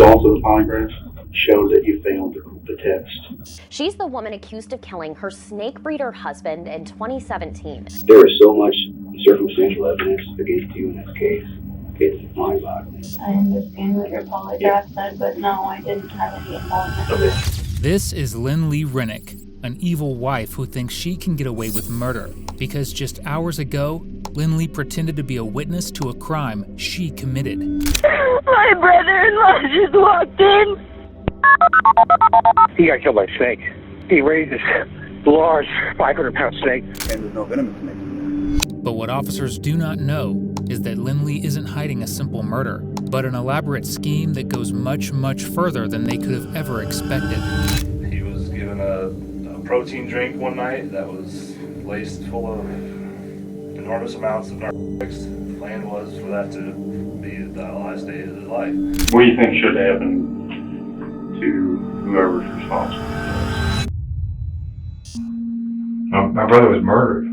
results of the polygraph showed that you failed the test. She's the woman accused of killing her snake breeder husband in 2017. There is so much circumstantial evidence against you in this case. It's mind-boggling. I understand what your polygraph said, but no, I didn't have any involvement. Okay. This is Lynlee Rennick, an evil wife who thinks she can get away with murder because just hours ago, Lynlee pretended to be a witness to a crime she committed. My brother-in-law just walked in. He got killed by a snake. He raised this large 500-pound snake. And there's no venomous snake in there. But what officers do not know is that Lynlee isn't hiding a simple murder, but an elaborate scheme that goes much, much further than they could have ever expected. He was given a protein drink one night that was laced full of enormous amounts of narcotics. The plan was for that to be the last day of his life. What do you think should happen to whoever's responsible? My brother was murdered.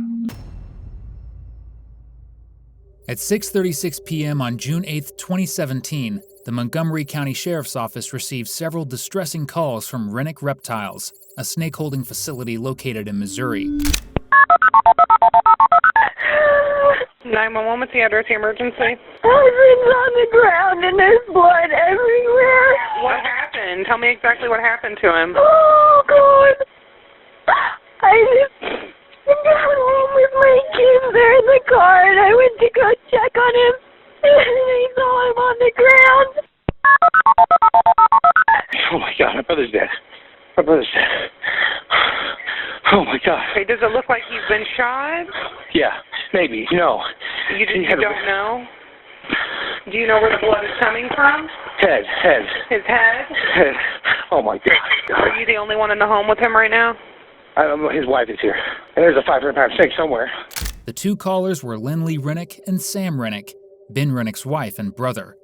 At 6:36 p.m. on June 8, 2017, the Montgomery County Sheriff's Office received several distressing calls from Rennick Reptiles, a snake-holding facility located in Missouri. 911, what's the address of the emergency? Husband's on the ground and there's blood everywhere. What happened? Tell me exactly what happened to him. Oh, God. I got home with my kids there in the car and I went to go check on him and I saw him on the ground. Oh my God, my brother's dead. My brother's dead. Oh my God. Okay, does it look like he's been shot? Yeah, maybe. No. You don't know? Do you know where the blood is coming from? Head. His head? Head. Oh my God. Are you the only one in the home with him right now? His wife is here. And there's a 500-pound snake somewhere. The two callers were Lynlee Rennick and Sam Rennick, Ben Rennick's wife and brother.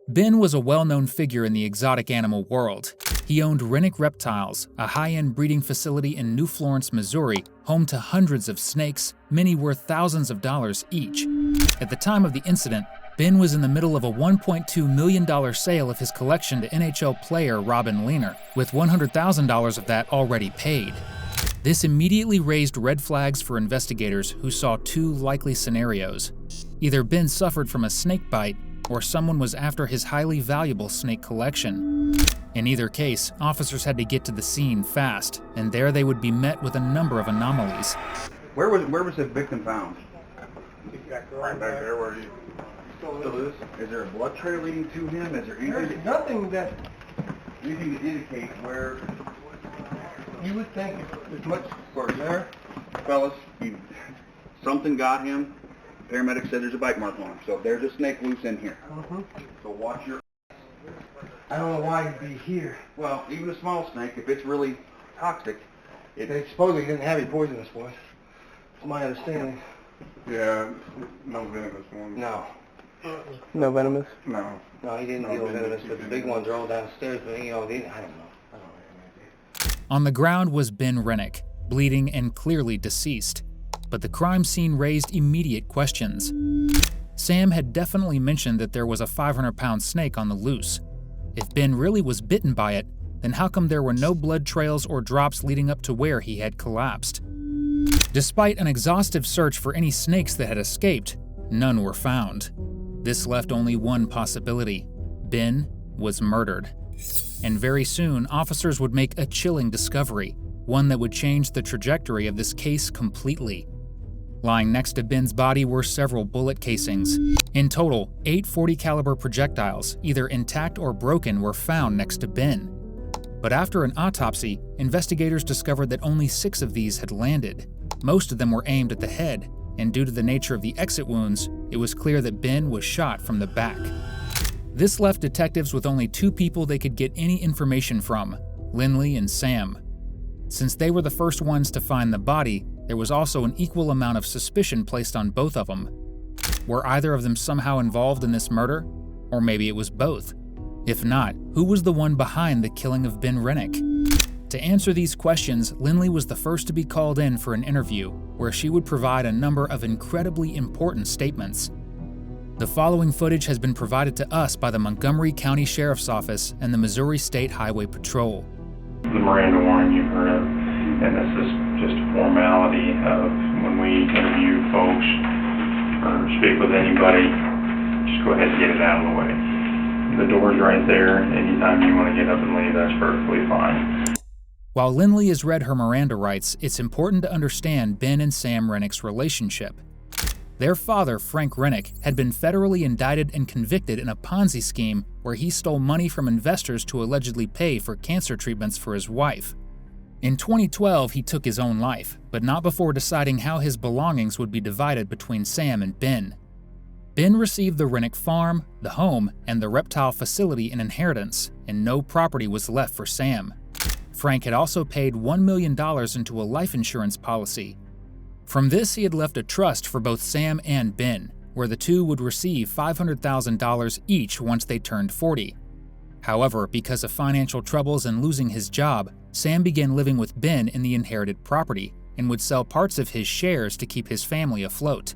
Ben was a well-known figure in the exotic animal world. He owned Rennick Reptiles, a high-end breeding facility in New Florence, Missouri, home to hundreds of snakes, many worth thousands of dollars each. At the time of the incident, Ben was in the middle of a $1.2 million sale of his collection to NHL player Robin Lehner, with $100,000 of that already paid. This immediately raised red flags for investigators who saw two likely scenarios. Either Ben suffered from a snake bite, or someone was after his highly valuable snake collection. In either case, officers had to get to the scene fast, and there they would be met with a number of anomalies. Where was the victim found? Right back there where he still is. Is there a blood trail leading to him? Is there anything, Nothing that anything to indicate where? you would think as much for there. Fellas, something got him. Paramedics said there's a bite mark on him, so there's a snake loose in here. So watch your... I don't know why he'd be here. Well, even a small snake, if it's really toxic, They supposedly didn't have any poisonous ones. It's my understanding. Yeah, no venomous one. No. No venomous? No. No, he didn't deal with venomous, but the big ones are all downstairs, but I don't know. On the ground was Ben Rennick, bleeding and clearly deceased. But the crime scene raised immediate questions. Sam had definitely mentioned that there was a 500-pound snake on the loose. If Ben really was bitten by it, then how come there were no blood trails or drops leading up to where he had collapsed? Despite an exhaustive search for any snakes that had escaped, none were found. This left only one possibility: Ben was murdered. And very soon, officers would make a chilling discovery, one that would change the trajectory of this case completely. Lying next to Ben's body were several bullet casings. In total, 8 .40 caliber projectiles, either intact or broken, were found next to Ben. But after an autopsy, investigators discovered that only 6 of these had landed. Most of them were aimed at the head, and due to the nature of the exit wounds, it was clear that Ben was shot from the back. This left detectives with only 2 people they could get any information from: Lynlee and Sam. Since they were the first ones to find the body, there was also an equal amount of suspicion placed on both of them. Were either of them somehow involved in this murder? Or maybe it was both. If not, who was the one behind the killing of Ben Rennick? To answer these questions, Lynlee was the first to be called in for an interview, where she would provide a number of incredibly important statements. The following footage has been provided to us by the Montgomery County Sheriff's Office and the Missouri State Highway Patrol. The Miranda warning you've heard of, and this is just a formality of when we interview folks or speak with anybody, just go ahead and get it out of the way. The door's right there. Anytime you want to get up and leave, that's perfectly fine. While Lynlee has read her Miranda rights, it's important to understand Ben and Sam Rennick's relationship. Their father, Frank Rennick, had been federally indicted and convicted in a Ponzi scheme where he stole money from investors to allegedly pay for cancer treatments for his wife. In 2012, he took his own life, but not before deciding how his belongings would be divided between Sam and Ben. Ben received the Rennick farm, the home, and the reptile facility in inheritance, and no property was left for Sam. Frank had also paid $1 million into a life insurance policy. From this, he had left a trust for both Sam and Ben, where the two would receive $500,000 each once they turned 40. However, because of financial troubles and losing his job, Sam began living with Ben in the inherited property and would sell parts of his shares to keep his family afloat.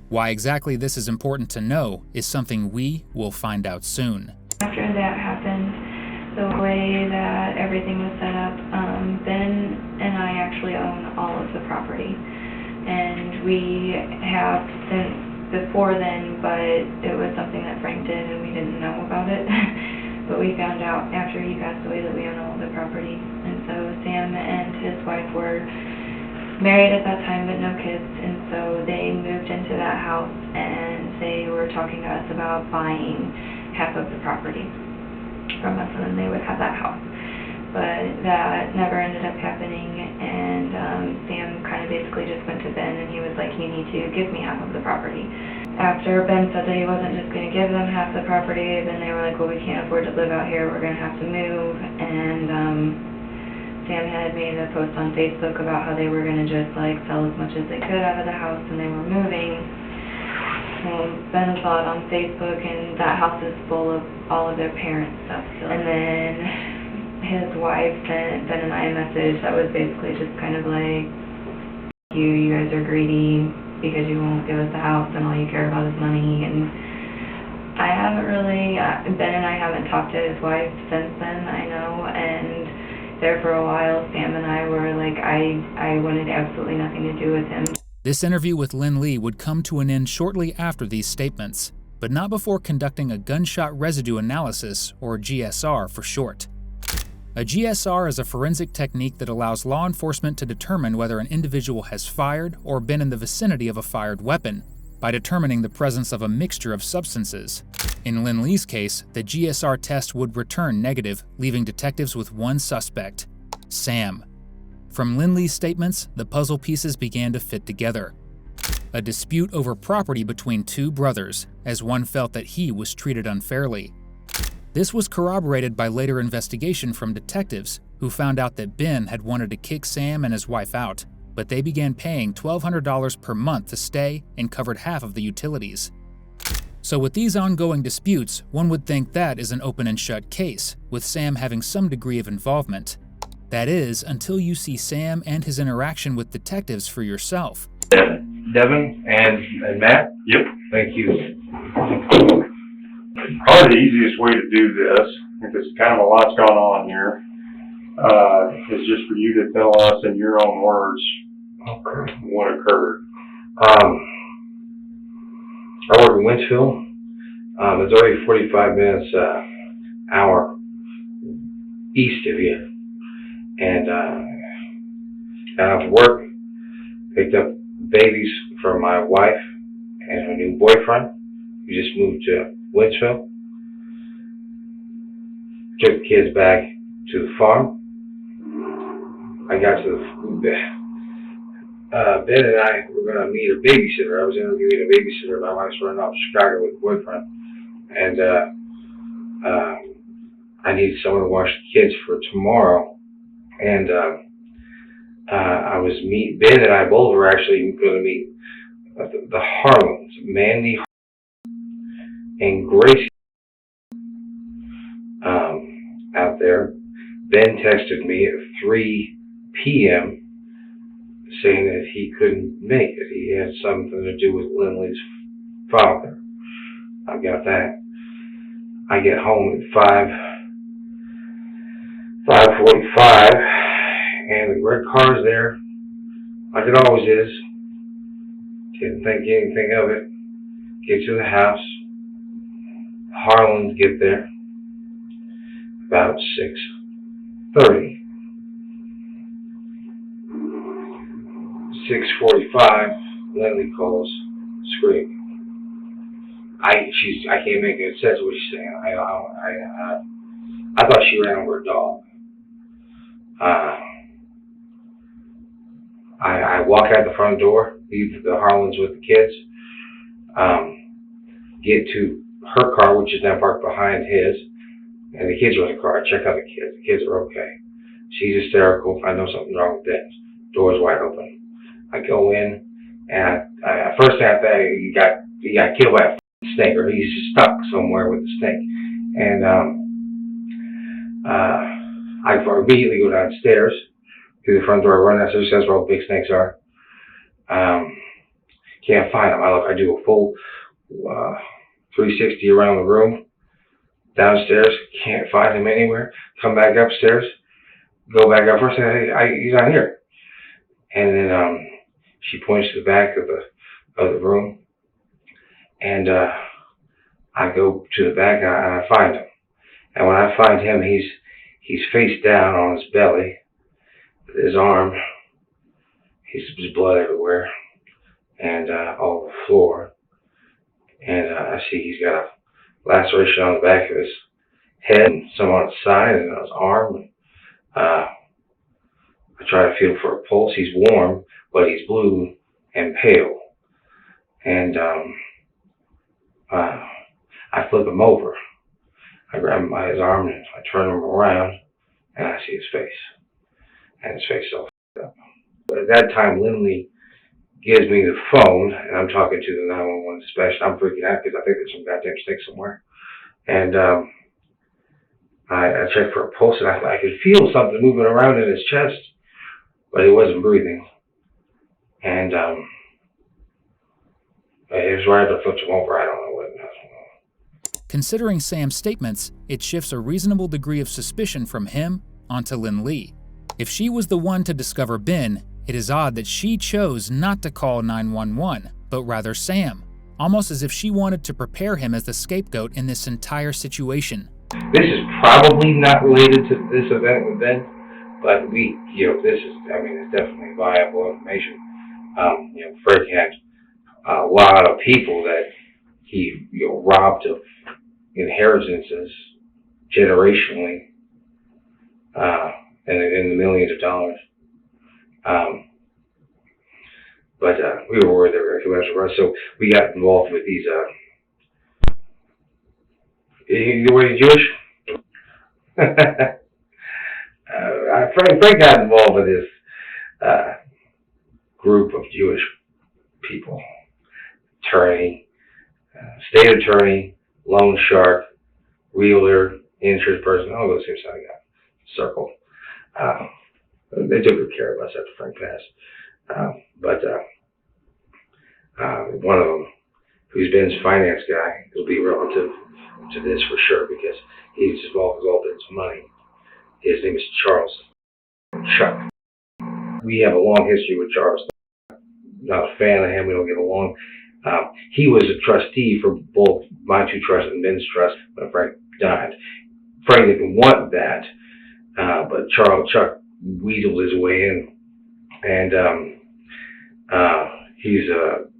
Why exactly this is important to know is something we will find out soon. After that happened, the way that everything was set up, Ben and I actually own all of the property. And we have since before then, but it was something that Frank did and we didn't know about it. But we found out after he passed away that we own all of the property. And so Sam and his wife were married at that time but no kids, and so they moved into that house and they were talking to us about buying half of the property from us, and then they would have that house. But that never ended up happening, and Sam kind of basically just went to Ben and he was like, you need to give me half of the property. After Ben said that he wasn't just going to give them half the property, then they were like, well, we can't afford to live out here, we're going to have to move. And Sam had made a post on Facebook about how they were going to just like sell as much as they could out of the house and they were moving. Well, Ben saw it on Facebook, and that house is full of all of their parents' stuff still. And then his wife sent Ben and I a message that was basically just kind of like, you guys are greedy because you won't give us the house and all you care about is money. And I haven't really, Ben and I haven't talked to his wife since then, I know, and there for a while, Sam and I were like, I wanted absolutely nothing to do with him. This interview with Lynlee would come to an end shortly after these statements, but not before conducting a gunshot residue analysis, or GSR for short. A GSR is a forensic technique that allows law enforcement to determine whether an individual has fired or been in the vicinity of a fired weapon, by determining the presence of a mixture of substances. In Lynlee's case, the GSR test would return negative, leaving detectives with one suspect, Sam. From Lynlee's statements, the puzzle pieces began to fit together. A dispute over property between two brothers, as one felt that he was treated unfairly. This was corroborated by later investigation from detectives, who found out that Ben had wanted to kick Sam and his wife out, but they began paying $1,200 per month to stay and covered half of the utilities. So with these ongoing disputes, one would think that is an open and shut case, with Sam having some degree of involvement. That is, until you see Sam and his interaction with detectives for yourself. Devin and Matt? Yep. Thank you. Probably the easiest way to do this, because kind of a lot's gone on here, is just for you to tell us in your own words what occurred. I work in Winchfield. It's already 45 minutes, hour east of here. And got off work, picked up babies for my wife and her new boyfriend. We just moved to Winchfield. Took the kids back to the farm. I got to Ben and I were going to meet a babysitter. I was interviewing a babysitter. My wife's running off to Chicago with a boyfriend. And I needed someone to watch the kids for tomorrow. And Ben and I both were actually going to meet the Harlans, Mandy and Gracie, out there. Ben texted me at 3 p.m. saying that he couldn't make it. He had something to do with Lynlee's father. I got that. I get home at 5:45, and the red car's there, like it always is. Didn't think anything of it. Get to the house. Harlans get there about 6:30. 6:45, Lynlee calls, screaming. I can't make any sense of what she's saying. I thought she ran over a dog. I walk out the front door, leave the Harlans with the kids, get to her car, which is now parked behind his, and the kids are in the car. I check on the kids. The kids are okay. She's hysterical. I know something's wrong with that. Door's wide open. I go in, and first I thought he got killed by a snake, or he's stuck somewhere with the snake. And I immediately go downstairs through the front door. I run downstairs. That's where all the big snakes are. Can't find them. I do a full 360 around the room. Downstairs, can't find him anywhere. Come back upstairs. Go back up first. Hey, he's not here. And then she points to the back of the room, and I go to the back and I find him. And when I find him, he's face down on his belly, with his arm. There's blood everywhere, and all over the floor. And I see he's got a laceration on the back of his head, and some on his side, and on his arm. I try to feel for a pulse. He's warm, but he's blue and pale. And I flip him over. I grab him by his arm and I turn him around, and I see his face. And his face is all f***ed up. But at that time, Lynlee gives me the phone, and I'm talking to the 911 dispatch. I'm freaking out because I think there's some goddamn snake somewhere. And I checked for a pulse, and I could feel something moving around in his chest, but he wasn't breathing. And it was right after I flipped him over. I don't know what it was. Considering Sam's statements, it shifts a reasonable degree of suspicion from him onto Lynlee. If she was the one to discover Ben, it is odd that she chose not to call 911, but rather Sam, almost as if she wanted to prepare him as the scapegoat in this entire situation. This is probably not related to this event with Ben, but it's definitely viable information. Frank had a lot of people that he, robbed of inheritances generationally, in the millions of dollars. But we were worried they were going to run, so we got involved with these. Were you Jewish? Frank got involved with this group of Jewish people. Attorney, state attorney, loan shark, realtor, insurance person, all those things I got circled. They took good care of us after Frank passed. But one of them, who's Ben's finance guy, will be relative to this for sure, because he's involved with all Ben's money. His name is Charles. Chuck. We have a long history with Charles. Not a fan of him. We don't get along. He was a trustee for both my two trusts and Ben's trust when Frank died. Frank didn't want that, but Chuck weaseled his way in, and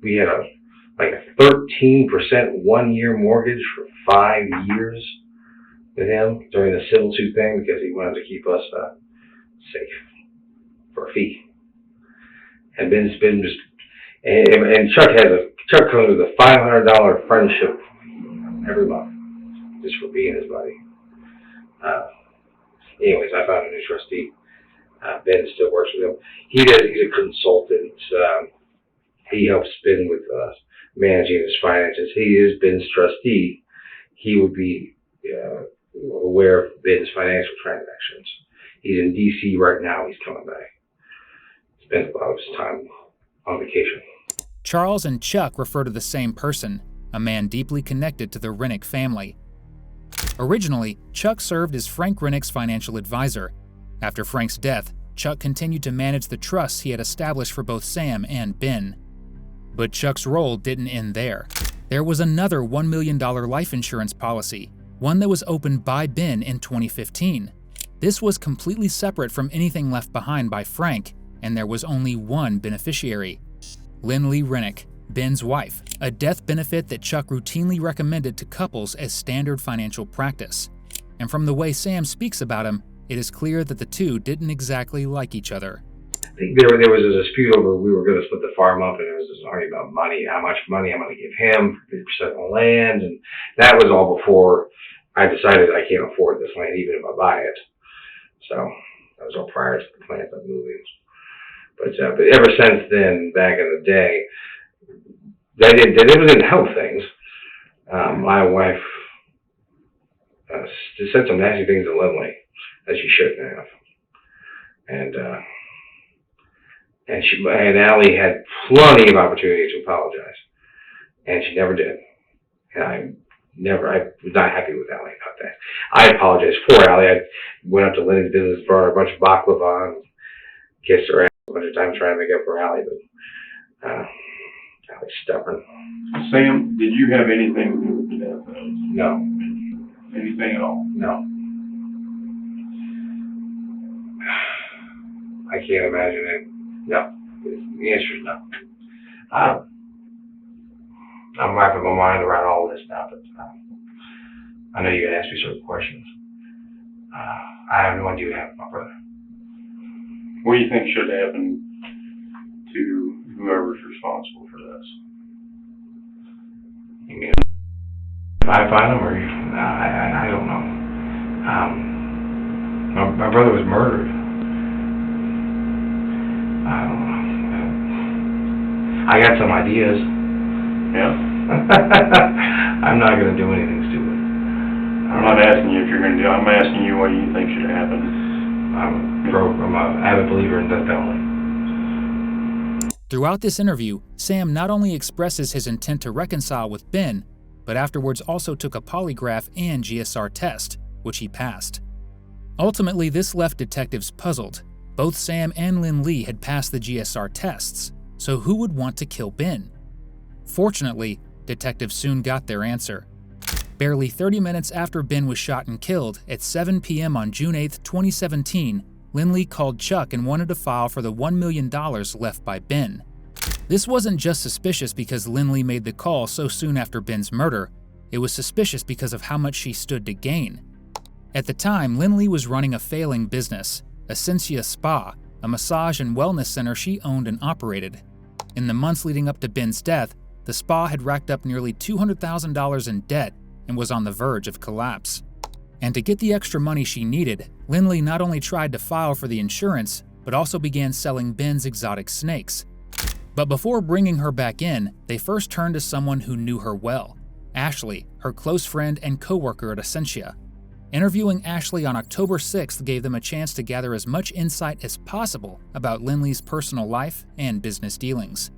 we had a 13% 1-year mortgage for 5 years with him during the civil suit thing, because he wanted to keep us safe for a fee. And Ben's been just, and Chuck comes with a $500 friendship every month just for being his buddy. Anyways, I found a new trustee. Ben still works with him. He's a consultant. He helps Ben with managing his finances. He is Ben's trustee. He would be aware of Ben's financial transactions. He's in D.C. right now. He's coming back. Spends a lot of his time on vacation. Charles and Chuck refer to the same person. a man deeply connected to the Rennick family. Originally, Chuck served as Frank Rennick's financial advisor. After Frank's death, Chuck continued to manage the trusts he had established for both Sam and Ben. But Chuck's role didn't end there. There was another $1 million life insurance policy, one that was opened by Ben in 2015. This was completely separate from anything left behind by Frank, and there was only one beneficiary: Lynlee Rennick, Ben's wife, a death benefit that Chuck routinely recommended to couples as standard financial practice. And from the way Sam speaks about him, it is clear that the two didn't exactly like each other. I think there was a dispute over we were going to split the farm up, and there was this argument about money, how much money I'm going to give him, 50% of the land, and that was all before I decided I can't afford this land even if I buy it. So that was all prior to the plans of moving. But ever since then, back in the day, that didn't help things. My wife said some nasty things to Lynlee that she shouldn't have, and Allie had plenty of opportunity to apologize, and she never did. And I was not happy with Allie about that. I apologized for Allie. I went up to Lynlee's business, brought her a bunch of baklava, and kissed her ass a bunch of times trying to make up for Allie, but Allie's stubborn. Sam, did you have anything to do with the death? No. Anything at all? No. I can't imagine it. No. The answer is no. I'm wrapping my mind around all this now, but I know you're going to ask me certain questions. I have no idea what happened to my brother. What do you think should happen to whoever's responsible for this? You mean if I find him, or I don't know. My brother was murdered. I don't know. I got some ideas. Yeah? I'm not going to do anything stupid. I'm not asking you if you're going to do it. I'm asking you what you think should happen. I'm an avid believer in death penalty. Throughout this interview, Sam not only expresses his intent to reconcile with Ben, but afterwards also took a polygraph and GSR test, which he passed. Ultimately, this left detectives puzzled. Both Sam and Lynlee had passed the GSR tests, so who would want to kill Ben? Fortunately, detectives soon got their answer. Barely 30 minutes after Ben was shot and killed, at 7 p.m. on June 8, 2017, Lynlee called Chuck and wanted to file for the $1 million left by Ben. This wasn't just suspicious because Lynlee made the call so soon after Ben's murder. It was suspicious because of how much she stood to gain. At the time, Lynlee was running a failing business, Essentia Spa, a massage and wellness center she owned and operated. In the months leading up to Ben's death, the spa had racked up nearly $200,000 in debt and was on the verge of collapse. And to get the extra money she needed, Lynlee not only tried to file for the insurance, but also began selling Ben's exotic snakes. But before bringing her back in, they first turned to someone who knew her well, Ashley, her close friend and co-worker at Essentia. Interviewing Ashley on October 6th gave them a chance to gather as much insight as possible about Lynlee's personal life and business dealings.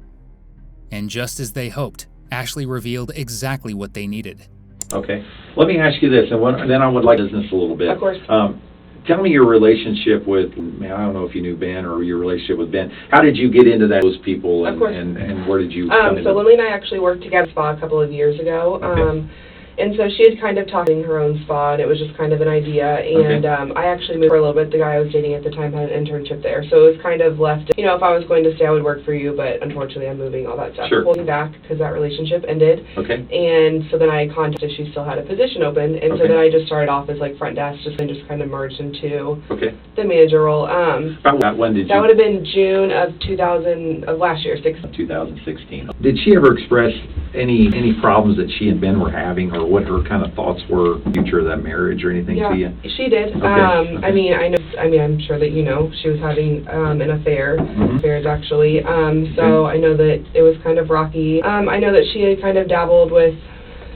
And just as they hoped, Ashley revealed exactly what they needed. Okay. Let me ask you this, and then I would like business a little bit. Of course. Tell me your relationship with, I don't know if you knew Ben or your relationship with Ben. How did you get into those people, and, of course. and where did you come into? So Lynlee and I actually worked together at a spa a couple of years ago. Okay. And so she had kind of talked her own spa, and it was just kind of an idea. And I actually moved for a little bit. The guy I was dating at the time had an internship there. So it was kind of left, you know, if I was going to stay, I would work for you, but unfortunately I'm moving, all that stuff. Sure. Pulled me back because that relationship ended. Okay. And so then I contacted, she still had a position open. And so then I just started off as like front desk, just kind of merged into the manager role. About when did you? That would have been June of last year, 2016. Did she ever express any problems that she and Ben were having, or what her kind of thoughts were future of that marriage or anything to you? Yeah, she did. I mean, I'm sure that you know she was having an affair, affairs actually. So I know that it was kind of rocky. I know that she had kind of dabbled with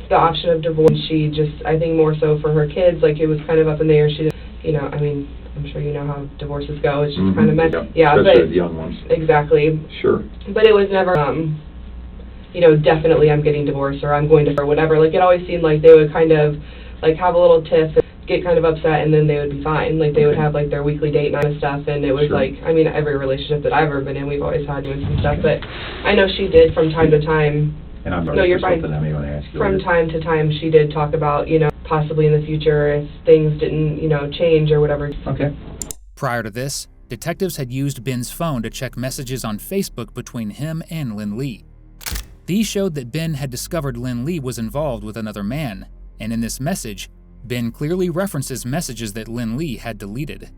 the option of divorce. She just, I think more so for her kids, like it was kind of up in the air. She didn't, you know, I mean, I'm sure you know how divorces go. It's just kind of messy. Yeah, especially but the young ones. Exactly. Sure. But it was never. you know, definitely I'm getting divorced or I'm going to, or whatever. Like, it always seemed like they would kind of, like, have a little tiff, get kind of upset, and then they would be fine. Like, they would have, like, their weekly date night and stuff, and it was, like, I mean, every relationship that I've ever been in, we've always had doing some stuff, but I know she did from time to time. And I'm No, you're fine. something I may want to ask you From later. time to time, she did talk about, you know, possibly in the future if things didn't, you know, change or whatever. Okay. Prior to this, detectives had used Ben's phone to check messages on Facebook between him and Lynlee. These showed that Ben had discovered Lynlee was involved with another man, and in this message, Ben clearly references messages that Lynlee had deleted.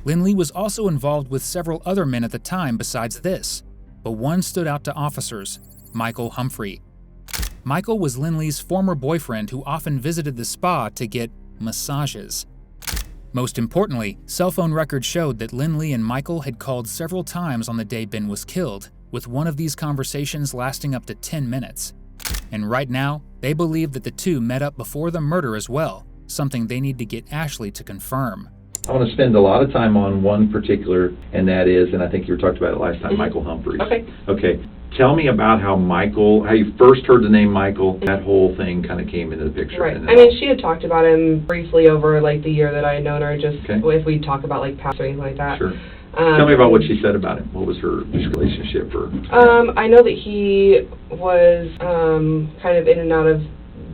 Lynlee was also involved with several other men at the time besides this, but one stood out to officers: Michael Humphrey. Michael was Lynlee's former boyfriend who often visited the spa to get massages. Most importantly, cell phone records showed that Lynlee and Michael had called several times on the day Ben was killed, with one of these conversations lasting up to 10 minutes. And right now, they believe that the two met up before the murder as well, something they need to get Ashley to confirm. I want to spend a lot of time on one particular, and that is, and I think you talked about it last time, Michael Humphreys. Okay. Okay. Tell me about how you first heard the name Michael, that whole thing kind of came into the picture. Right. And I mean, she had talked about him briefly over, like, the year that I had known her, just if we talk about, like, past or anything like that. Sure. Tell me about what she said about him. What was her relationship? Or I know that he was kind of in and out of,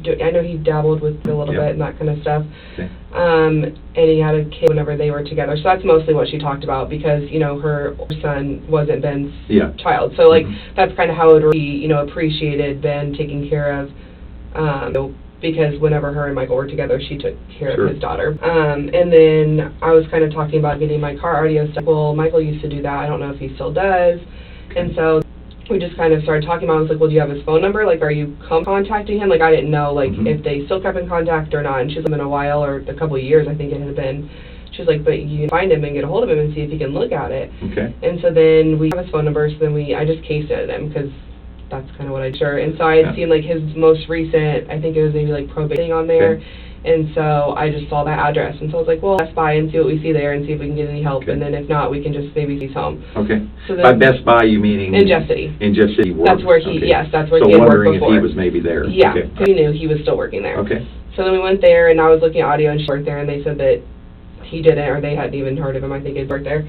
I know he dabbled with a little bit and that kind of stuff. Okay. And he had a kid whenever they were together. So that's mostly what she talked about because, you know, her son wasn't Ben's child. So, like, that's kind of how it would be, you know, appreciated Ben taking care of, you know, because whenever her and Michael were together, she took care of his daughter. And then I was kind of talking about getting my car audio stuff. Well, Michael used to do that. I don't know if he still does. And so we just kind of started talking about it. I was like, well, do you have his phone number? Like, are you contacting him? Like, I didn't know, like, if they still kept in contact or not. And she's been a while, or a couple of years, I think it had been. She was like, but you can find him and get a hold of him and see if he can look at it. Okay. And so then we have his phone number, so then I just cased it at him because that's kind of what I sure. And so I had seen, like, his most recent, I think it was maybe, like, probate thing on there. Okay. And so I just saw that address. And so I was like, well, Best Buy and see what we see there and see if we can get any help. And then if not, we can just maybe see home. Okay. So then, by Best Buy, you meaning? In Jeff City. In Jeff City. That's where he, yes, that's where so he had worked wondering before. if he was maybe there. Yeah, Okay. we knew he was still working there. Okay. So then we went there, and I was looking at audio, and she worked there, and they said that he didn't, or they hadn't even heard of him. I think he'd worked there.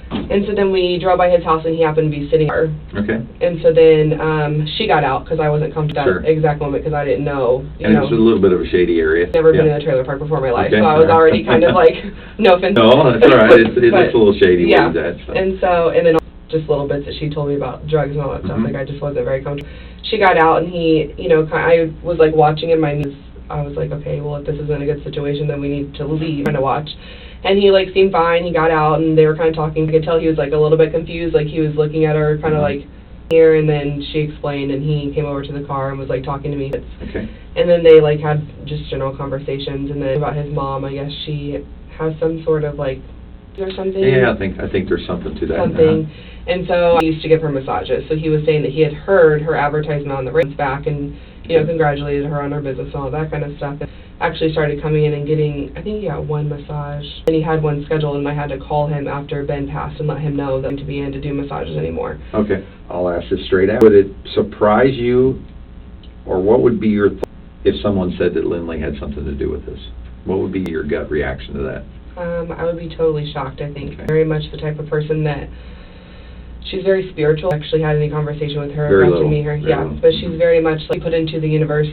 And so then we drove by his house, and he happened to be sitting there. Okay. And so then she got out, because I wasn't comfortable at that exact moment, because I didn't know, you know. And it's a little bit of a shady area. Never been in a trailer park before in my life, Okay. so I was already kind of like, no offense. No, that's all right. It's But, a little shady yeah. with that. So. And so, and then just little bits that she told me about drugs and all that stuff, like I just wasn't very comfortable. She got out, and he, you know, I was like watching him, I was like, okay, well, if this isn't a good situation, then we need to leave, kind of watch. And he, like, seemed fine. He got out, and they were kind of talking. I could tell he was, like, a little bit confused. Like, he was looking at her kind of, like, here, and then she explained, and he came over to the car and was, like, talking to me. Okay. And then they, like, had just general conversations. And then about his mom, I guess she has some sort of, like, or something. Yeah, I think there's something to that. Something. And so he used to give her massages. So he was saying that he had heard her advertisement on the rinse back and, you know, congratulated her on her business and all that kind of stuff. And actually started coming in and getting, I think he got one massage. And he had one scheduled, and I had to call him after Ben passed and let him know that to be in to do massages anymore. Okay. I'll ask this straight out. Would it surprise you, or what would be your thought if someone said that Lynlee had something to do with this? What would be your gut reaction to that? I would be totally shocked, I think. Very much the type of person that, she's very spiritual. I actually had any conversation with her Very about to little. meet her. Very Yeah, little. but she's very much like, put into the universe,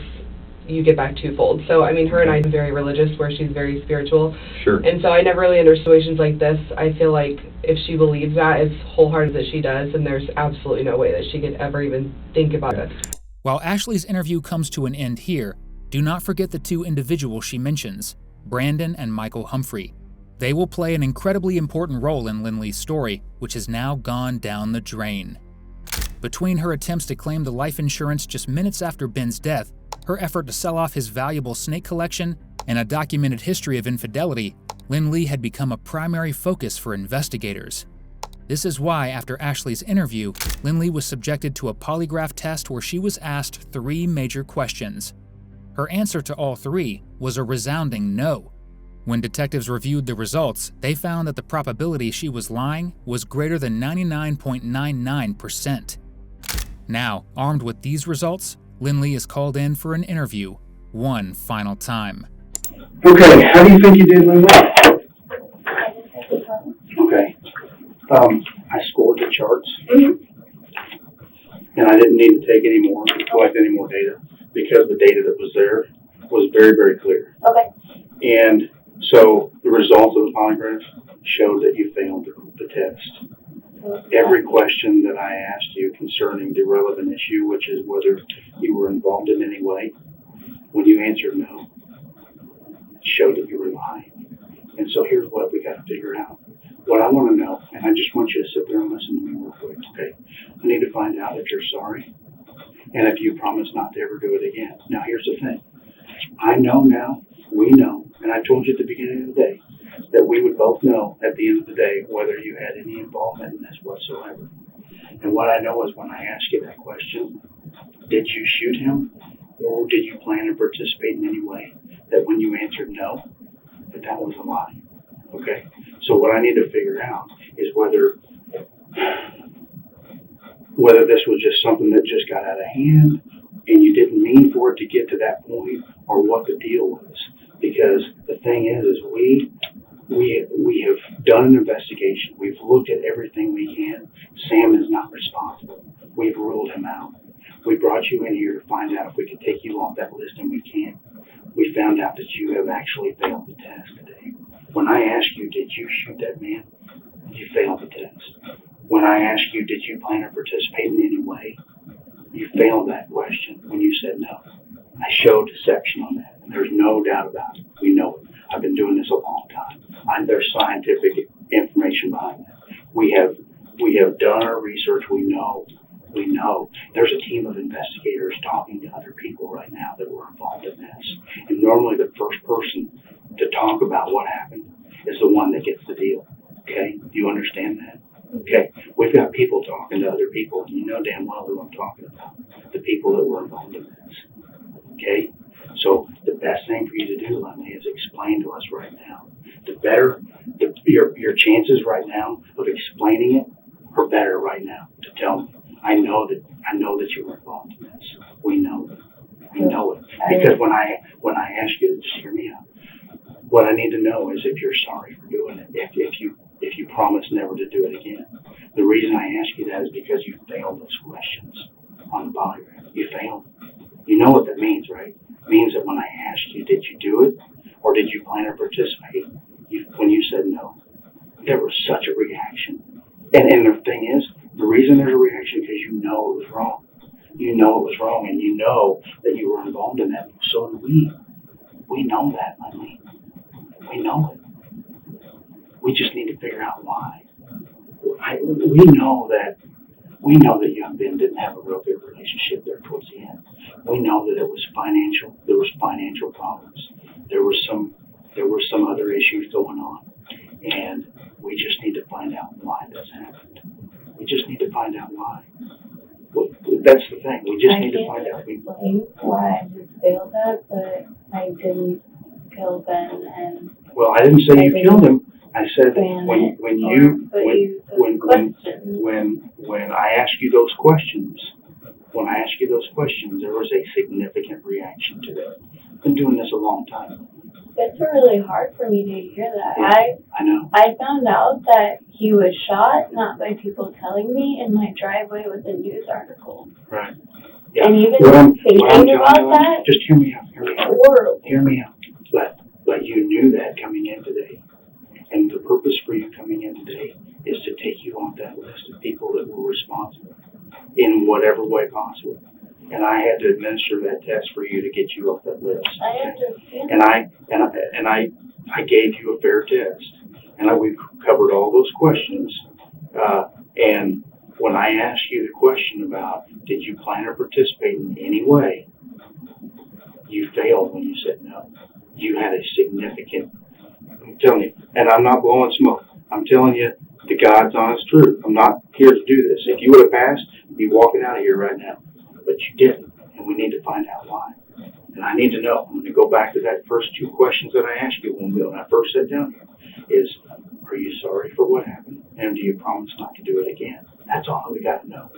you get back twofold. So, I mean, her and I are very religious, where she's very spiritual. Sure. And so I never really understood situations like this. I feel like if she believes that, it's wholehearted that she does, and there's absolutely no way that she could ever even think about it. While Ashley's interview comes to an end here, do not forget the two individuals she mentions, Brandon and Michael Humphrey. They will play an incredibly important role in Lynlee's story, which has now gone down the drain. Between her attempts to claim the life insurance just minutes after Ben's death, her effort to sell off his valuable snake collection, and a documented history of infidelity, Lynlee had become a primary focus for investigators. This is why, after Ashley's interview, Lynlee was subjected to a polygraph test where she was asked 3 major questions. Her answer to all 3 was a resounding no. When detectives reviewed the results, they found that the probability she was lying was greater than 99.99%. Now, armed with these results, Lynlee is called in for an interview, one final time. Okay, how do you think you did, Lynlee? Okay. I scored the charts, and I didn't need to take any more, collect any more data, because the data that was there was very, very clear. Okay. And so the results of the polygraph showed that you failed the test. Every question that I asked you concerning the relevant issue, which is whether you were involved in any way, when you answered no, it showed that you were lying. And so here's what we got to figure out. What I want to know, and I just want you to sit there and listen to me real quick, okay? I need to find out if you're sorry and if you promise not to ever do it again. Now, here's the thing. I know now, we know, and I told you at the beginning of the day, that we would both know at the end of the day whether you had any involvement in this whatsoever. And what I know is when I ask you that question, did you shoot him or did you plan to participate in any way, that when you answered no, that was a lie. Okay? So what I need to figure out is whether this was just something that just got out of hand and you didn't mean for it to get to that point, or what the deal was. Because the thing is we have done an investigation. We've looked at everything we can. Sam is not responsible. We've ruled him out. We brought you in here to find out if we could take you off that list, and we can't. We found out that you have actually failed the test today. When I asked you, did you shoot that man? You failed the test. When I asked you, did you plan to participate in any way? You failed that question when you said no. I showed deception on that, and there's no doubt about it. We know it. I've been doing this a long time. There's scientific information behind that. We have done our research. We know. There's a team of investigators talking to other people right now that were involved in this. And normally the first person to talk about what happened is the one that gets the deal. Okay? Do you understand that? Okay? We've got people talking to other people, and you know damn well who I'm talking about. The people that were involved in this. Okay? So the best thing for you to do, Lynlee, is explain to us right now. Your chances right now of explaining it are better right now to tell me. I know that you were involved in this. We know it. We know it. Because when I ask you to just hear me out, what I need to know is if you're sorry for doing it, if you promise never to do it again. The reason I ask you that is because you failed those questions on the polygraph. You failed. You know what that means, right? It means that when I asked you, did you do it or did you plan to participate? When you said no, there was such a reaction. And the thing is, the reason there's a reaction is because you know it was wrong. You know it was wrong, and you know that you were involved in that. So do we. We know that, Lynlee. We know it. We just need to figure out why. We know that you and Ben didn't have a real good relationship there towards the end. We know that it was financial. There was financial problems. There were some other issues going on, and we just need to find out why this happened. We just need to find out why. Well, that's the thing. We just need to find out. I can't explain why I just failed that, but I didn't kill Ben and. Well, I didn't say you killed him. I said that when I asked you those questions, there was a significant reaction to that. I've been doing this a long time. It's really hard for me to hear that. Yeah, I know. I found out that he was shot, not by people telling me, in my driveway with a news article. Right. Yeah. And even thinking about that, just hear me out. horrible. Hear me out. But you knew that coming in today. And the purpose for you coming in today is to take you off that list of people that were responsible in whatever way possible. And I had to administer that test for you to get you off that list. I understand. And I gave you a fair test. And we covered all those questions. And when I asked you the question about did you plan to participate in any way, you failed when you said no. You had a significant, I'm telling you, and I'm not blowing smoke. I'm telling you the God's honest truth. I'm not here to do this. If you would have passed, you'd be walking out of here right now. But you didn't, and we need to find out why. And I need to know. I'm going to go back to that first two questions that I asked you when I first sat down here. Is, are you sorry for what happened? And do you promise not to do it again? That's all we got to know.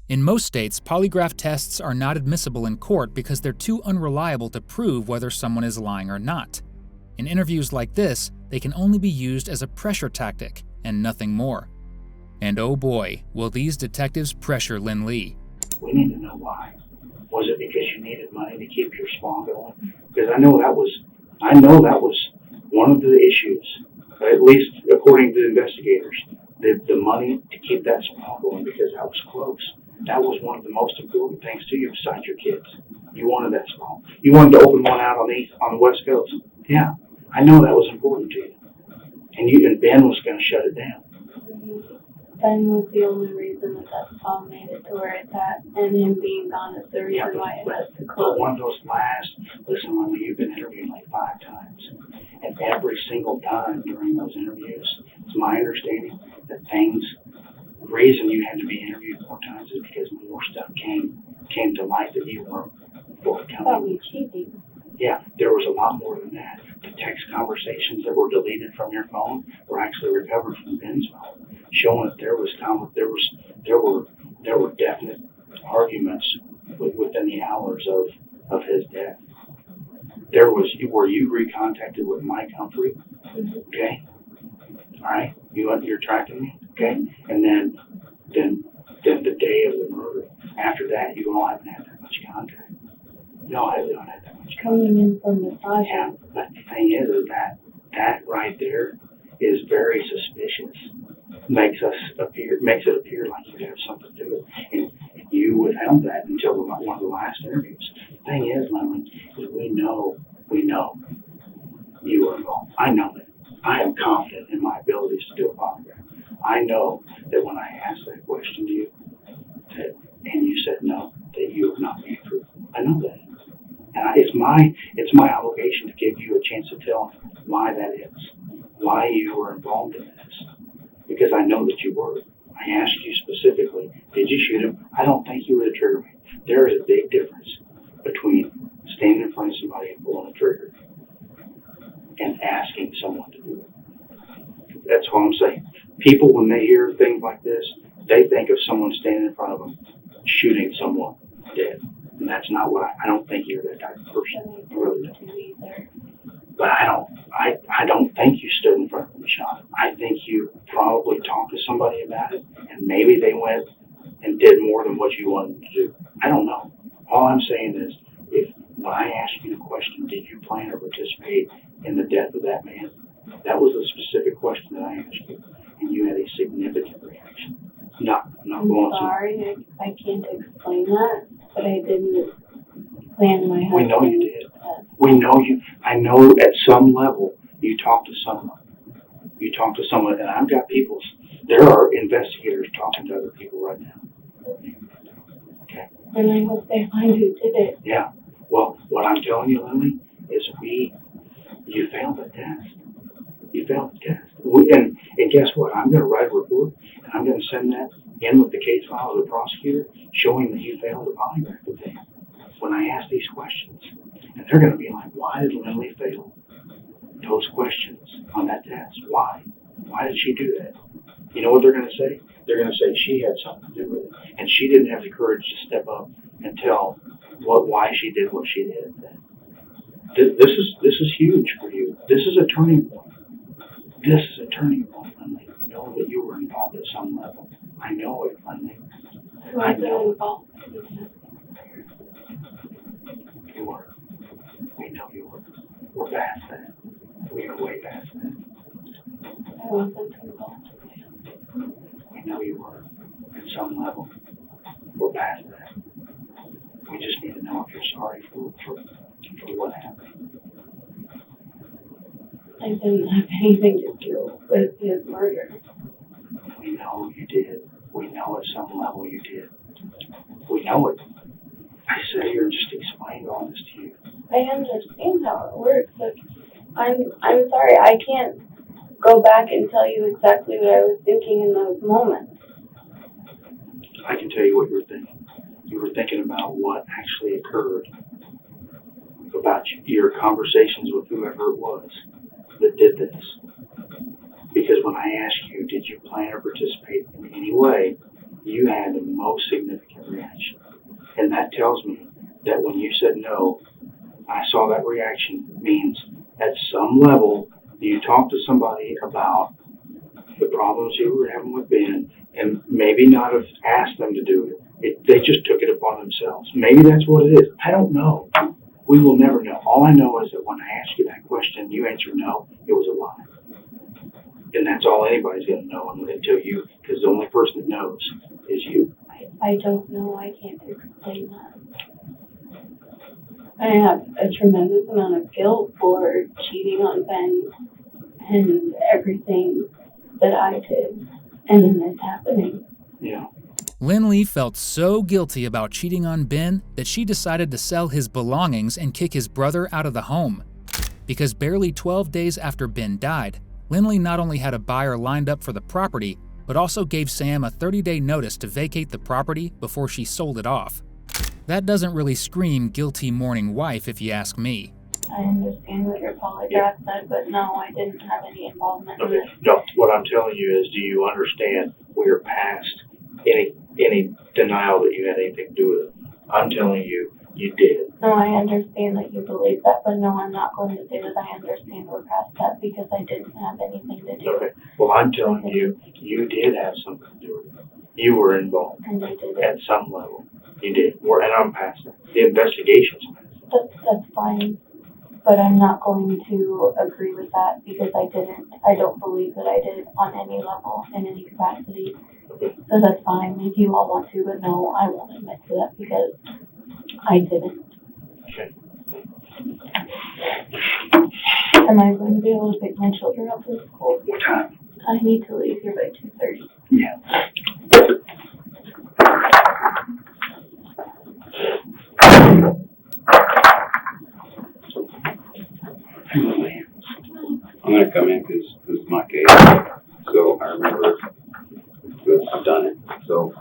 In most states, polygraph tests are not admissible in court because they're too unreliable to prove whether someone is lying or not. In interviews like this, they can only be used as a pressure tactic and nothing more. And oh boy, will these detectives pressure Lynlee. We need to know why. Was it because you needed money to keep your spa going? Because I know that was one of the issues, at least according to the investigators, the money to keep that spa going because that was close. That was one of the most important things to you besides your kids. You wanted that spa. You wanted to open one out on the West Coast. Yeah, I know that was important to you. And Ben was going to shut it down. Ben was the only reason that spa made it to where it's at, and him being gone is the reason why it has to close. But one of those listen, Lynlee, you've been interviewed like 5 times. And every single time during those interviews, it's my understanding that the reason you had to be interviewed more times is because more stuff came to light that you weren't forthcoming. Probably cheating. Yeah, there was a lot more than that. The text conversations that were deleted from your phone were actually recovered from Ben's phone, showing that there were definite arguments within the hours of his death. Were you recontacted with Mike Humphrey? Okay. All right. You're tracking me? Okay. And then the day of the murder, after that, you all haven't had that much contact. No, I don't have that much contact. Coming in from the side. Yeah, but the thing is that right there is very suspicious. Makes it appear like you have something to do with it. And you withheld that until one of the last interviews. The thing is, Lynlee, is we know you were involved. I know that. I am confident in my abilities to do a polygraph. I know that when I asked that question to you, and you said no, that you would not be truthful. I know that. And it's my obligation to give you a chance to tell why that is, why you were involved in this, because I know that you were. I asked you specifically, did you shoot him? I don't think you were the trigger man. There is a big difference between standing in front of somebody and pulling a trigger and asking someone to do it. That's what I'm saying. People, when they hear things like this, they think of someone standing in front of them shooting someone dead. And that's not what I don't think you're that type of person. I really don't. But I don't think you stood in front of them and shot him. I think you probably talked to somebody about it, and maybe they went and did more than what you wanted to do. I don't know. All I'm saying is, when I asked you the question, did you plan or participate in the death of that man? That was a specific question that I asked you, and you had a significant reaction. I'm sorry, I can't explain that, but I didn't plan my husband. We know you did. We know you. I know at some level you talked to someone. You talked to someone, and I've got people. There are investigators talking to other people right now. Okay. And I hope they find who did it. Yeah. Well, what I'm telling you, Lynlee, is you failed the test. You failed the test. And guess what? I'm going to write a report, and I'm going to send that in with the case file to the prosecutor, showing that you failed the polygraph exam. When I ask these questions, and they're going to be like, why did Lynlee fail those questions on that test? Why? Why did she do that? You know what they're going to say? They're going to say she had something to do with it, and she didn't have the courage to step up and tell why she did what she did. This is huge for you. This is a turning point. This is a turning point, Lynlee. I know that you were involved at some level. I know it, Lynlee. I know it. You were. We know you were. We're past that. We are way past that. I wasn't involved. We know you were at some level. We're past that. We just need to know if you're sorry for what happened. I didn't have anything to do with his murder. We know you did. We know at some level you did. We know it. I sat here and just explained all this to you. I understand how it works, but I'm sorry, I can't go back and tell you exactly what I was thinking in those moments. I can tell you what you were thinking. You were thinking about what actually occurred, about your conversations with whoever it was that did this. Because when I asked you, did you plan or participate in any way you had the most significant reaction. And that tells me that when you said no, I saw that reaction means at some level you talked to somebody about the problems you were having with Ben and maybe not have asked them to do it. They just took it upon themselves. Maybe that's what it is. I don't know. We will never know. All I know is that when I asked you that question, you answered no, it was a lie. And that's all anybody's going to know until you, because the only person that knows is you. I don't know. I can't explain that. I have a tremendous amount of guilt for cheating on Ben and everything that I did. And then this happening. Yeah. Lynlee felt so guilty about cheating on Ben that she decided to sell his belongings and kick his brother out of the home. Because barely 12 days after Ben died, Lynlee not only had a buyer lined up for the property, but also gave Sam a 30-day notice to vacate the property before she sold it off. That doesn't really scream guilty mourning wife if you ask me. I understand what your polygraph said, but no, I didn't have any involvement in it. No, what I'm telling you is, do you understand we're past any denial that you had anything to do with it? I'm telling you, you did. No, I understand that you believe that, but no, I'm not going to say that I understand we're past that because I didn't have anything to do with it. Okay. Well, I'm telling you, you did have something to do with it. You were involved. And I did it. At some level. You did. And I'm past that. The investigation's past. That's fine. But I'm not going to agree with that because I don't believe that I did it on any level, in any capacity. So that's fine if you all want to, but no, I won't admit to that because I didn't. Okay. Am I going to be able to pick my children up from school? What time? I need to leave here by 2:30. Yeah. I'm going to come in because this is my case. So I remember I've done it. So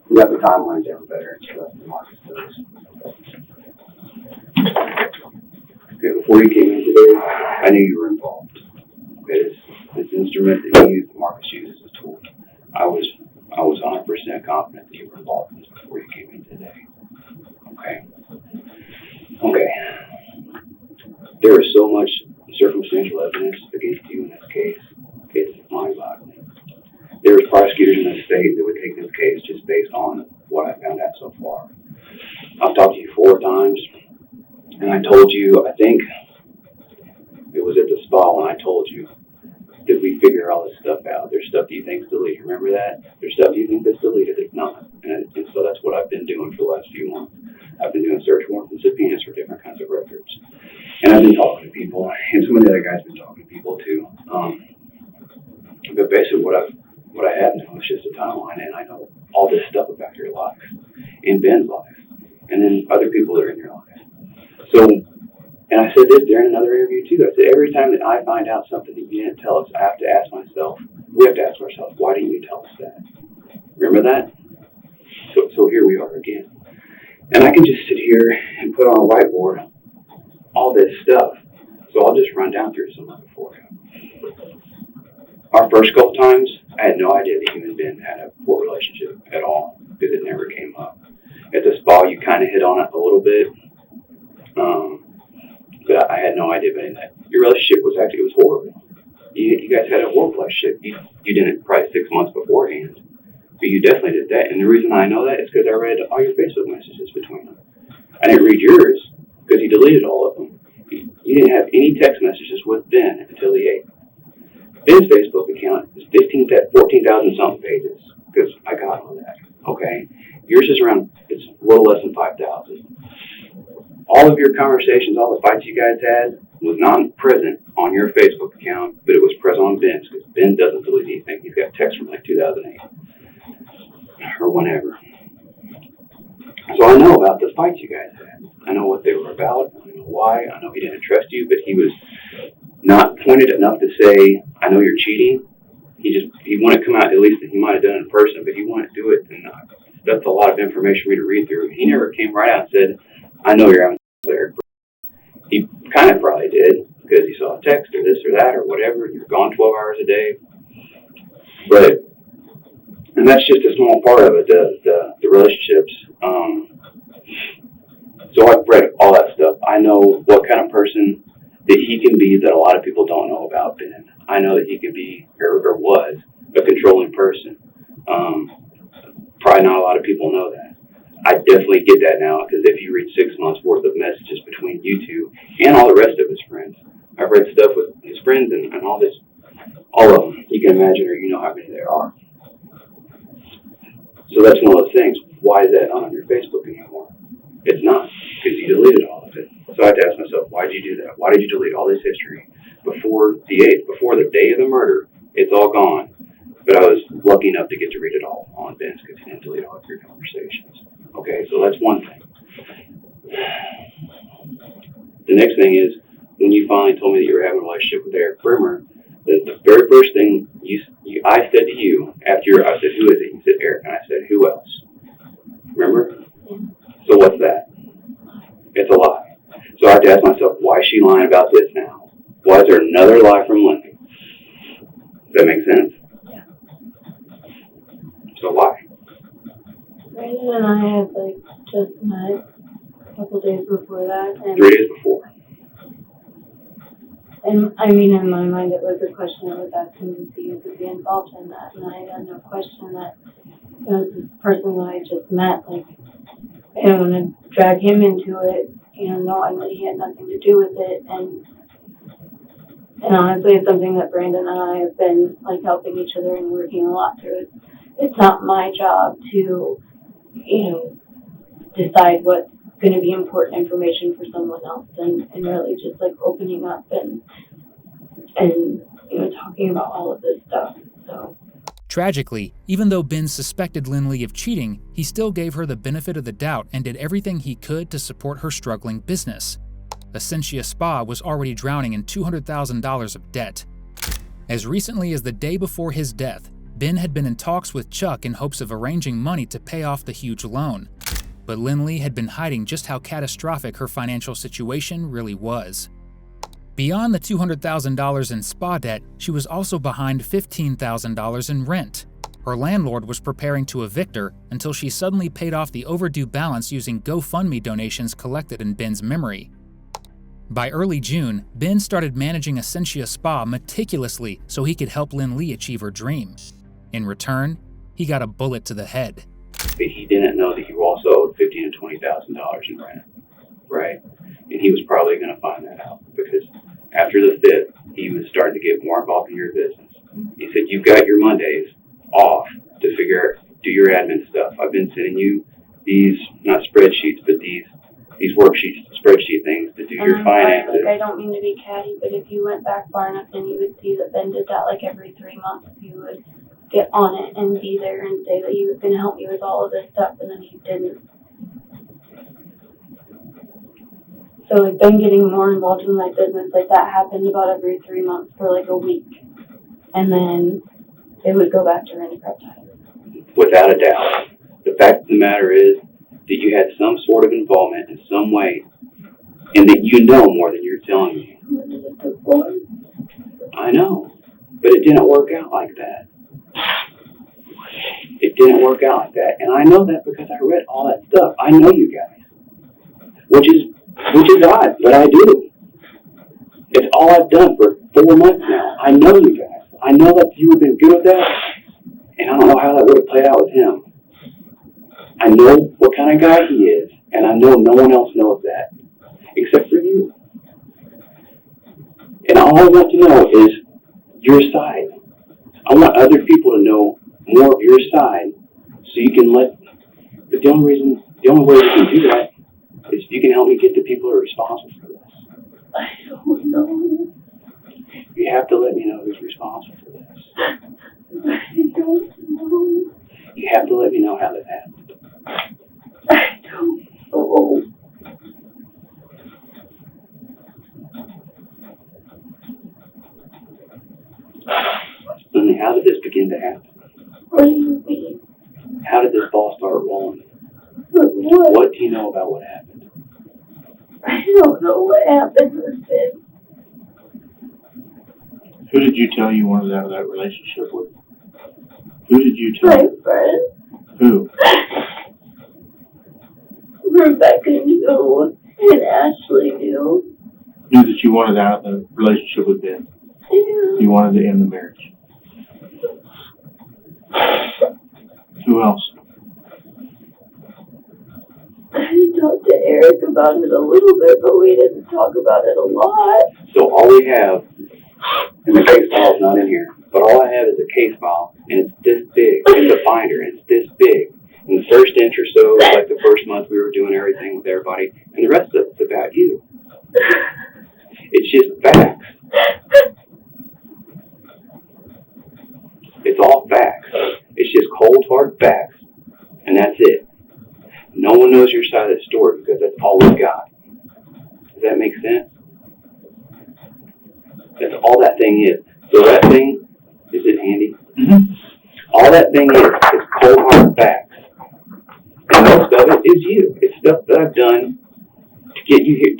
we got the timelines down better. So the Marcus does. Okay, before you came in today, I knew you were involved. Okay, this instrument that you use, Marcus uses as a tool. I was 100% confident that you were involved in this before you came in today. Okay. Okay. There is so much circumstantial evidence against you in this case. It's mind-boggling. There is prosecutors in this state that would take this case just based on what I found out so far. I've talked to you 4 times, and I told you, I think it was at the spa when I told you that we figure all this stuff out. There's stuff that you think is deleted. Remember that? There's stuff you think that's deleted. It's not. And so that's what I've been doing for the last few months. I've been doing search warrants and subpoenas for different kinds of records. And I've been talking to people, and some of the other guys have been talking to people too. But basically what I have now is just a timeline, and I know all this stuff about your life, and Ben's life, and then other people that are in your life. So, and I said this during another interview too. I said, every time that I find out something that you didn't tell us, I have to ask myself, we have to ask ourselves, why didn't you tell us that? Remember that? So here we are again. And I can just sit here and put on a whiteboard all this stuff. So I'll just run down through some of it for you. Our first couple times, I had no idea that you and Ben had a poor relationship at all, because it never came up. At the spa, you kind of hit on it a little bit, but I had no idea about that. Your relationship was horrible. You guys had a horrible relationship. You did it probably 6 months beforehand, but you definitely did that. And the reason I know that is because I read all your Facebook messages between them. I didn't read yours because he deleted all of them. You didn't have any text messages with Ben until the 8th. Ben's Facebook account is 14,000 something pages, because I got all that, okay? Yours is it's a little less than 5,000. All of your conversations, all the fights you guys had, was not present on your Facebook account, but it was present on Ben's, because Ben doesn't delete anything. He's got text from like 2008, or whenever. So I know about the fights you guys had. I know what they were about. I know why. I know he didn't trust you, but he was not pointed enough to say, I know you're cheating. He wanted to come out, at least he might have done it in person, but he wanted to do it, and that's a lot of information for me to read through. He never came right out and said, I know you're having there. He kind of probably did, because he saw a text or this or that or whatever. You're gone 12 hours a day. But And that's just a small part of it, the relationships. So I've read all that stuff. I know what kind of person that he can be that a lot of people don't know about Ben. I know that he could be, or was, a controlling person. Probably not a lot of people know that. I definitely get that now, because if you read 6 months worth of messages between you two and all the rest of his friends, I've read stuff with his friends and all this, all of them. You can imagine, or you know how many there are. So that's one of those things. Why is that not on your Facebook anymore? It's not, because you deleted all of it. So I have to ask myself, why did you do that? Why did you delete all this history before the day of the murder? It's all gone. But I was lucky enough to get to read it all on Ben's, because he didn't delete all of your conversations. Okay, so that's one thing. The next thing is, when you finally told me that you were having a relationship with Eric Brimmer, the very first thing I said to you after I said, who is it? You said Eric, and I said, who else? Remember? So what's that? It's a lie. So I have to ask myself, why is she lying about this now? Why is there another lie from Lynlee? Does that make sense? Yeah. So why? Brandon and I had just met a couple days before that, and 3 days before. And I mean, in my mind, it was a question I was asking to see who could be involved in that, and I had no question that this person that I just met, I don't want to drag him into it, knowing that he had nothing to do with it, and honestly, it's something that Brandon and I have been helping each other and working a lot through. It's not my job to, decide what's going to be important information for someone else, and really just opening up and talking about all of this stuff. So. Tragically, even though Ben suspected Lynlee of cheating, he still gave her the benefit of the doubt and did everything he could to support her struggling business. Essentia Spa was already drowning in $200,000 of debt. As recently as the day before his death, Ben had been in talks with Chuck in hopes of arranging money to pay off the huge loan. But Lynlee had been hiding just how catastrophic her financial situation really was. Beyond the $200,000 in spa debt, she was also behind $15,000 in rent. Her landlord was preparing to evict her until she suddenly paid off the overdue balance using GoFundMe donations collected in Ben's memory. By early June, Ben started managing Essentia Spa meticulously so he could help Lynlee achieve her dream. In return, he got a bullet to the head. But he didn't know that you also owed $15,000 to $20,000 in rent, right? And he was probably going to find that out, because after the 5th, he was starting to get more involved in your business. He said, you've got your Mondays off to do your admin stuff. I've been sending you these, not spreadsheets, but these worksheets, spreadsheet things to do your finances. I don't mean to be catty, but if you went back far enough, then you would see that Ben did that every 3 months. He would get on it and be there and say that he was going to help me with all of this stuff, and then he didn't. So Ben getting more involved in my business, that happened about every 3 months for a week, and then it would go back to rent prep time. Without a doubt. The fact of the matter is that you had some sort of involvement in some way, and that you know more than you're telling me. I know, but it didn't work out like that. It didn't work out like that, and I know that because I read all that stuff. I know you guys, which is odd, but I do. It's all I've done for 4 months now. I know you guys. I know that you would have been good with that, and I don't know how that would have played out with him. I know what kind of guy he is, and I know no one else knows that, except for you. And all I want to know is your side. I want other people to know more of your side, so you can but the only way you can do that is if you can help me get the people who are responsible for this. I don't know. You have to let me know who's responsible for this. I don't know. You have to let me know how that happened. I don't know. Lynlee, how did this begin to happen? What do you mean? How did this ball start rolling? What? What do you know about what happened? I don't know what happened with this. Who did you tell you wanted out of that relationship with? Who Who did you tell? My friend. Who? Rebecca knew, and Ashley knew. Knew that you wanted out of the relationship with Ben. Yeah. You wanted to end the marriage. Who else? I talked to Eric about it a little bit, but we didn't talk about it a lot. So all we have, and the case file is not in here, but all I have is a case file, and it's this big. It's a binder, and it's this big. And the first inch or so, like the first month, we were doing everything with everybody, and the rest of it's about you. It's just facts. It's all facts. It's just cold, hard facts, and that's it. No one knows your side of the story because that's all we've got. Does that make sense? That's all that thing is. So that thing, is it handy? Mm-hmm. All that thing is cold, hard facts. And most of it is you. It's stuff that I've done to get you here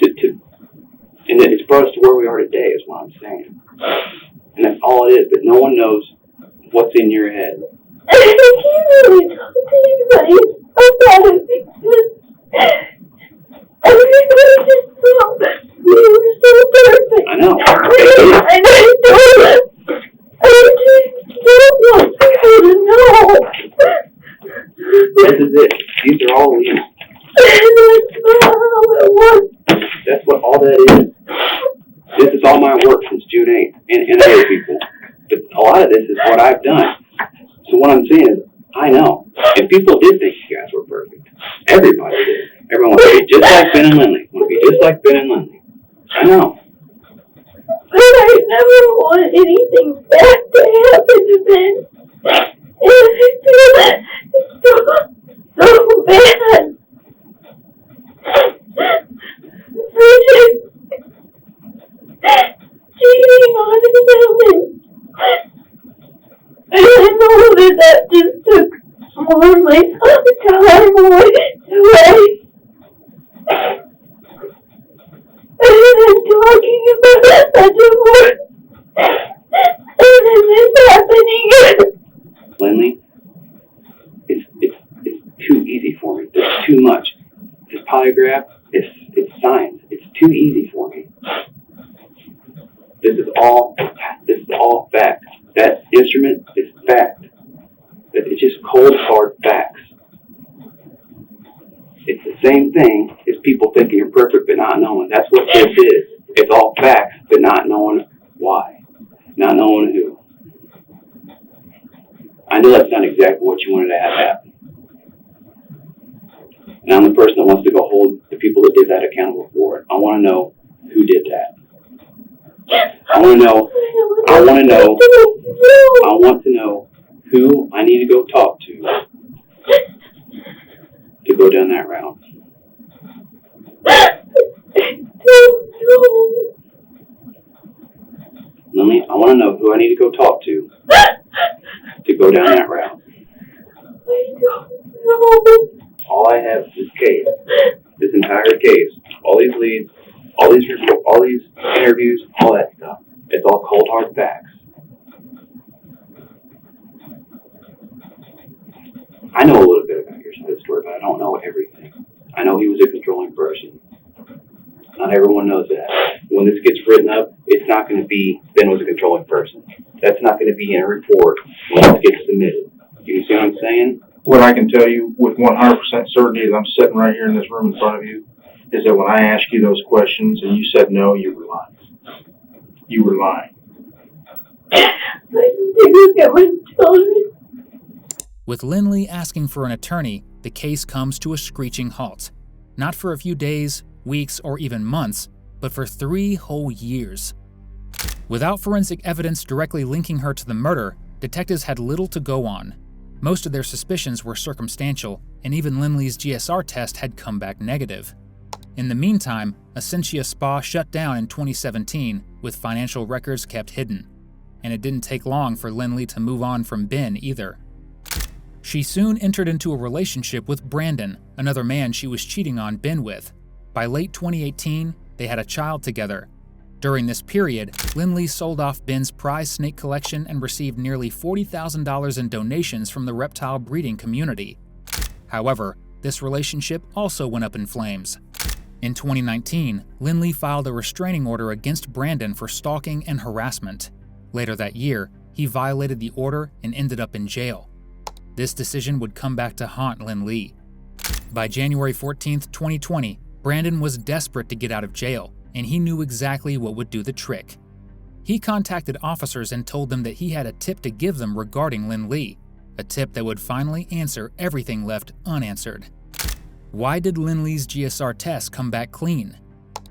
and it's brought us to where we are today is what I'm saying. And that's all it is, but no one knows what's in your head. I can't really talk to anybody about it because everybody just thought we were so perfect. I know. And I don't want people to know. This is it. These are all you. That's not how it works. That's what all that is. This is all my work since June 8th and other people. But a lot of this is what I've done. So what I'm saying is, I know. And people did think you guys were perfect. Everybody did. Everyone wants to be just like Ben and Lynlee. Want to be just like Ben and Lynlee. I know. But I never want anything bad to happen to Ben. It's so bad. Cheating on him. And I know that just took more of my time away. And I'm talking about a divorce. And then this happening. Lynlee, it's too easy for me. There's too much. This polygraph, it's science. It's too easy for me. This is all fact. That instrument is fact. It's just cold, hard facts. It's the same thing as people thinking you're perfect but not knowing. That's what this is. It's all facts but not knowing why. Not knowing who. I know that's not exactly what you wanted to have happen. And I'm the person that wants to go hold the people that did that accountable for it. I want to know who did that. I want to know who I need to go talk to go down that route. Lynlee, I want to know who I need to go talk to go down that route. All I have is this case, this entire case, all these leads, all these interviews, all that stuff. It's all cold hard facts. I know a little bit about your side of the story, but I don't know everything. I know he was a controlling person. Not everyone knows that. When this gets written up, it's not going to be Ben was a controlling person. That's not going to be in a report when it gets submitted. You see what I'm saying? What I can tell you with 100% certainty is I'm sitting right here in this room in front of you, is that when I asked you those questions and you said no, you were lying. You were lying. With Lynlee asking for an attorney, the case comes to a screeching halt. Not for a few days, weeks, or even months, but for 3 whole years. Without forensic evidence directly linking her to the murder, detectives had little to go on. Most of their suspicions were circumstantial, and even Lynlee's GSR test had come back negative. In the meantime, Essentia Spa shut down in 2017, with financial records kept hidden. And it didn't take long for Lynlee to move on from Ben either. She soon entered into a relationship with Brandon, another man she was cheating on Ben with. By late 2018, they had a child together. During this period, Lynlee sold off Ben's prize snake collection and received nearly $40,000 in donations from the reptile breeding community. However, this relationship also went up in flames. In 2019, Lynlee filed a restraining order against Brandon for stalking and harassment. Later that year, he violated the order and ended up in jail. This decision would come back to haunt Lynlee. By January 14, 2020, Brandon was desperate to get out of jail, and he knew exactly what would do the trick. He contacted officers and told them that he had a tip to give them regarding Lynlee, a tip that would finally answer everything left unanswered. Why did Lynlee's GSR test come back clean?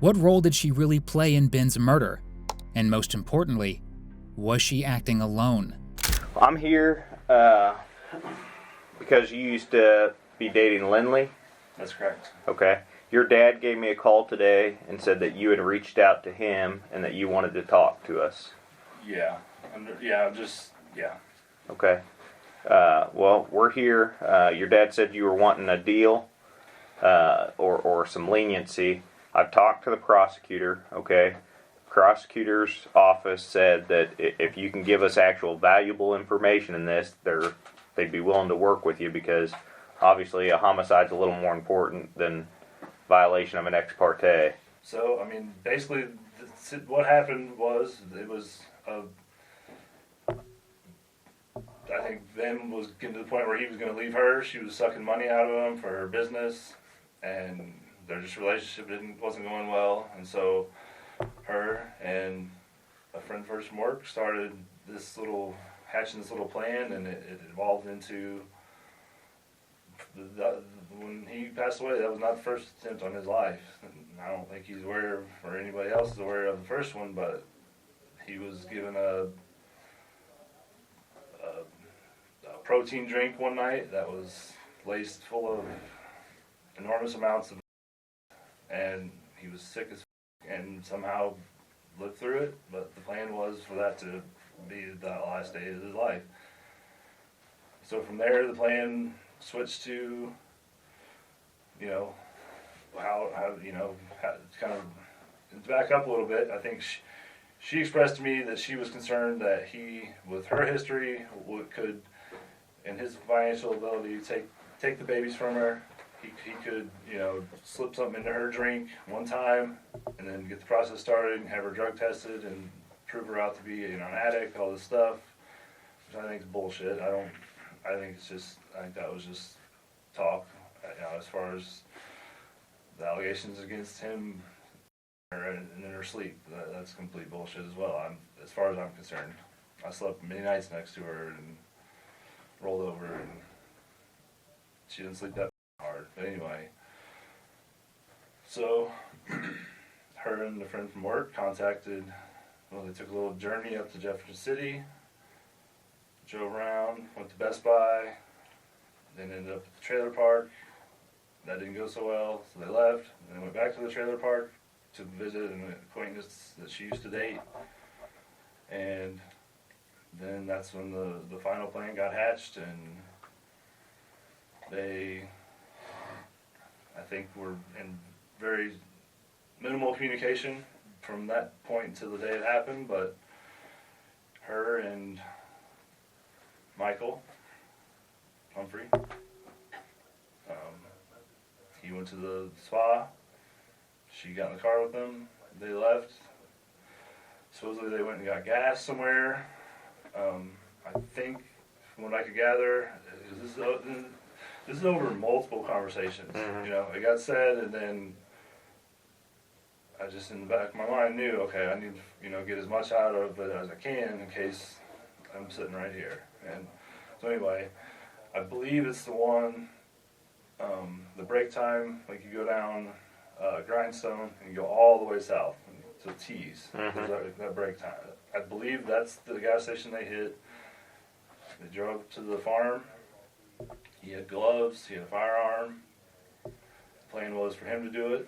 What role did she really play in Ben's murder? And most importantly, was she acting alone? I'm here because you used to be dating Lynlee? That's correct. Okay. Your dad gave me a call today and said that you had reached out to him and that you wanted to talk to us. Yeah. Yeah. Okay. Well, we're here. Your dad said you were wanting a deal or some leniency. I've talked to the prosecutor, okay? Prosecutor's office said that if you can give us actual valuable information in this, they'd be willing to work with you because obviously a homicide's a little more important than violation of an ex parte. So, I mean, basically, what happened was, I think Ben was getting to the point where he was going to leave her. She was sucking money out of him for her business, and their relationship wasn't going well. And so, her and a friend first from work started hatching this little plan, and it evolved into when he passed away. That was not the first attempt on his life. I don't think he's aware of, or anybody else is aware of the first one, but he was given a protein drink one night that was laced full of enormous amounts of, and he was sick as and somehow lived through it. But the plan was for that to be the last day of his life. So from there, the plan switched to, kind of back up a little bit. I think she expressed to me that she was concerned that he, with her history, could, and his financial ability, take the babies from her. He could, slip something into her drink one time, and then get the process started and have her drug tested and prove her out to be an addict, all this stuff, which I think is bullshit. I think that was just talk, as far as the allegations against him and in her sleep. That's complete bullshit as well. As far as I'm concerned. I slept many nights next to her and rolled over, and she didn't sleep that hard. But anyway, so her and a friend from work they took a little journey up to Jefferson City, drove around, went to Best Buy, then ended up at the trailer park. That didn't go so well, so they left, and then went back to the trailer park to visit an acquaintance that she used to date. And then that's when the final plan got hatched, and they, I think, were in very minimal communication from that point until the day it happened. But her and Michael Humphrey, he went to the spa, she got in the car with them, they left. Supposedly they went and got gas somewhere. I think, from what I could gather, this is over multiple conversations. It got said, and then I just, in the back of my mind, knew, okay, I need to, get as much out of it as I can in case I'm sitting right here. And so anyway, I believe it's the one, the break time, like you go down Grindstone and you go all the way south to T's. That break time. I believe that's the gas station they hit. They drove to the farm. He had gloves, he had a firearm. The plan was for him to do it.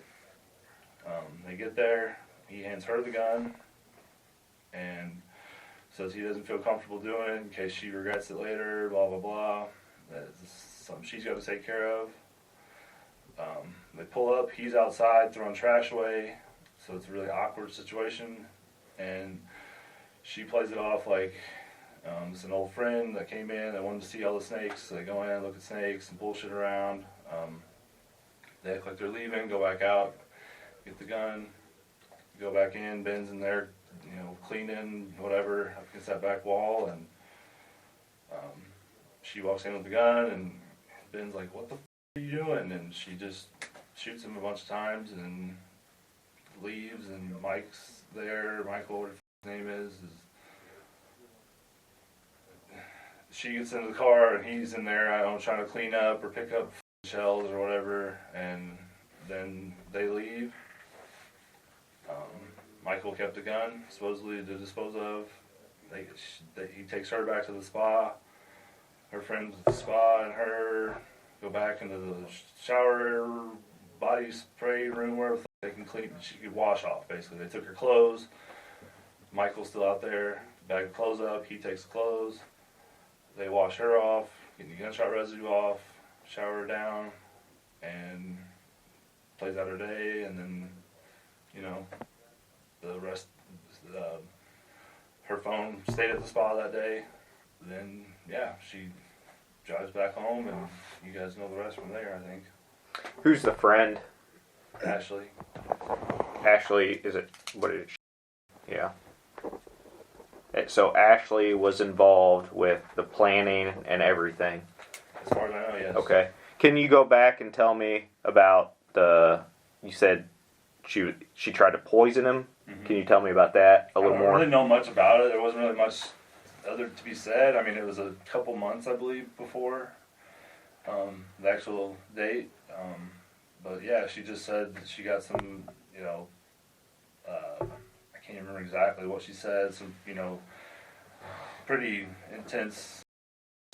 They get there, he hands her the gun, and says he doesn't feel comfortable doing it in case she regrets it later, blah, blah, blah. That's something she's got to take care of. They pull up, he's outside throwing trash away, so it's a really awkward situation, and she plays it off like it's an old friend that came in that wanted to see all the snakes, so they go in, look at snakes, and bullshit around. They act like they're leaving, go back out, get the gun, go back in, Ben's in there, cleaning, whatever, up against that back wall, and she walks in with the gun, and Ben's like, what the f*** are you doing? And she just shoots him a bunch of times and leaves, and Mike's there, Michael, whatever his name is. She gets into the car, and he's in there, I don't know, trying to clean up or pick up shells or whatever, and then they leave. Michael kept the gun, supposedly to dispose of. He takes her back to the spa. Her friends at the spa and her go back into the shower, body spray room where they can clean. She could wash off, basically. They took her clothes. Michael's still out there, bag of clothes up. He takes the clothes. They wash her off, get the gunshot residue off, shower her down, and plays out her day, and then, the rest, her phone stayed at the spa that day. Then, yeah, she drives back home, and you guys know the rest from there, I think. Who's the friend? Ashley. Ashley, what is it? Yeah. So Ashley was involved with the planning and everything. As far as I know, yes. Okay. Can you go back and tell me about you said she tried to poison him? Mm-hmm. Can you tell me about that a little more? I don't really know much about it. There wasn't really much other to be said. I mean, it was a couple months, I believe, before the actual date. But yeah, she just said that she got some, I can't remember exactly what she said, some, pretty intense,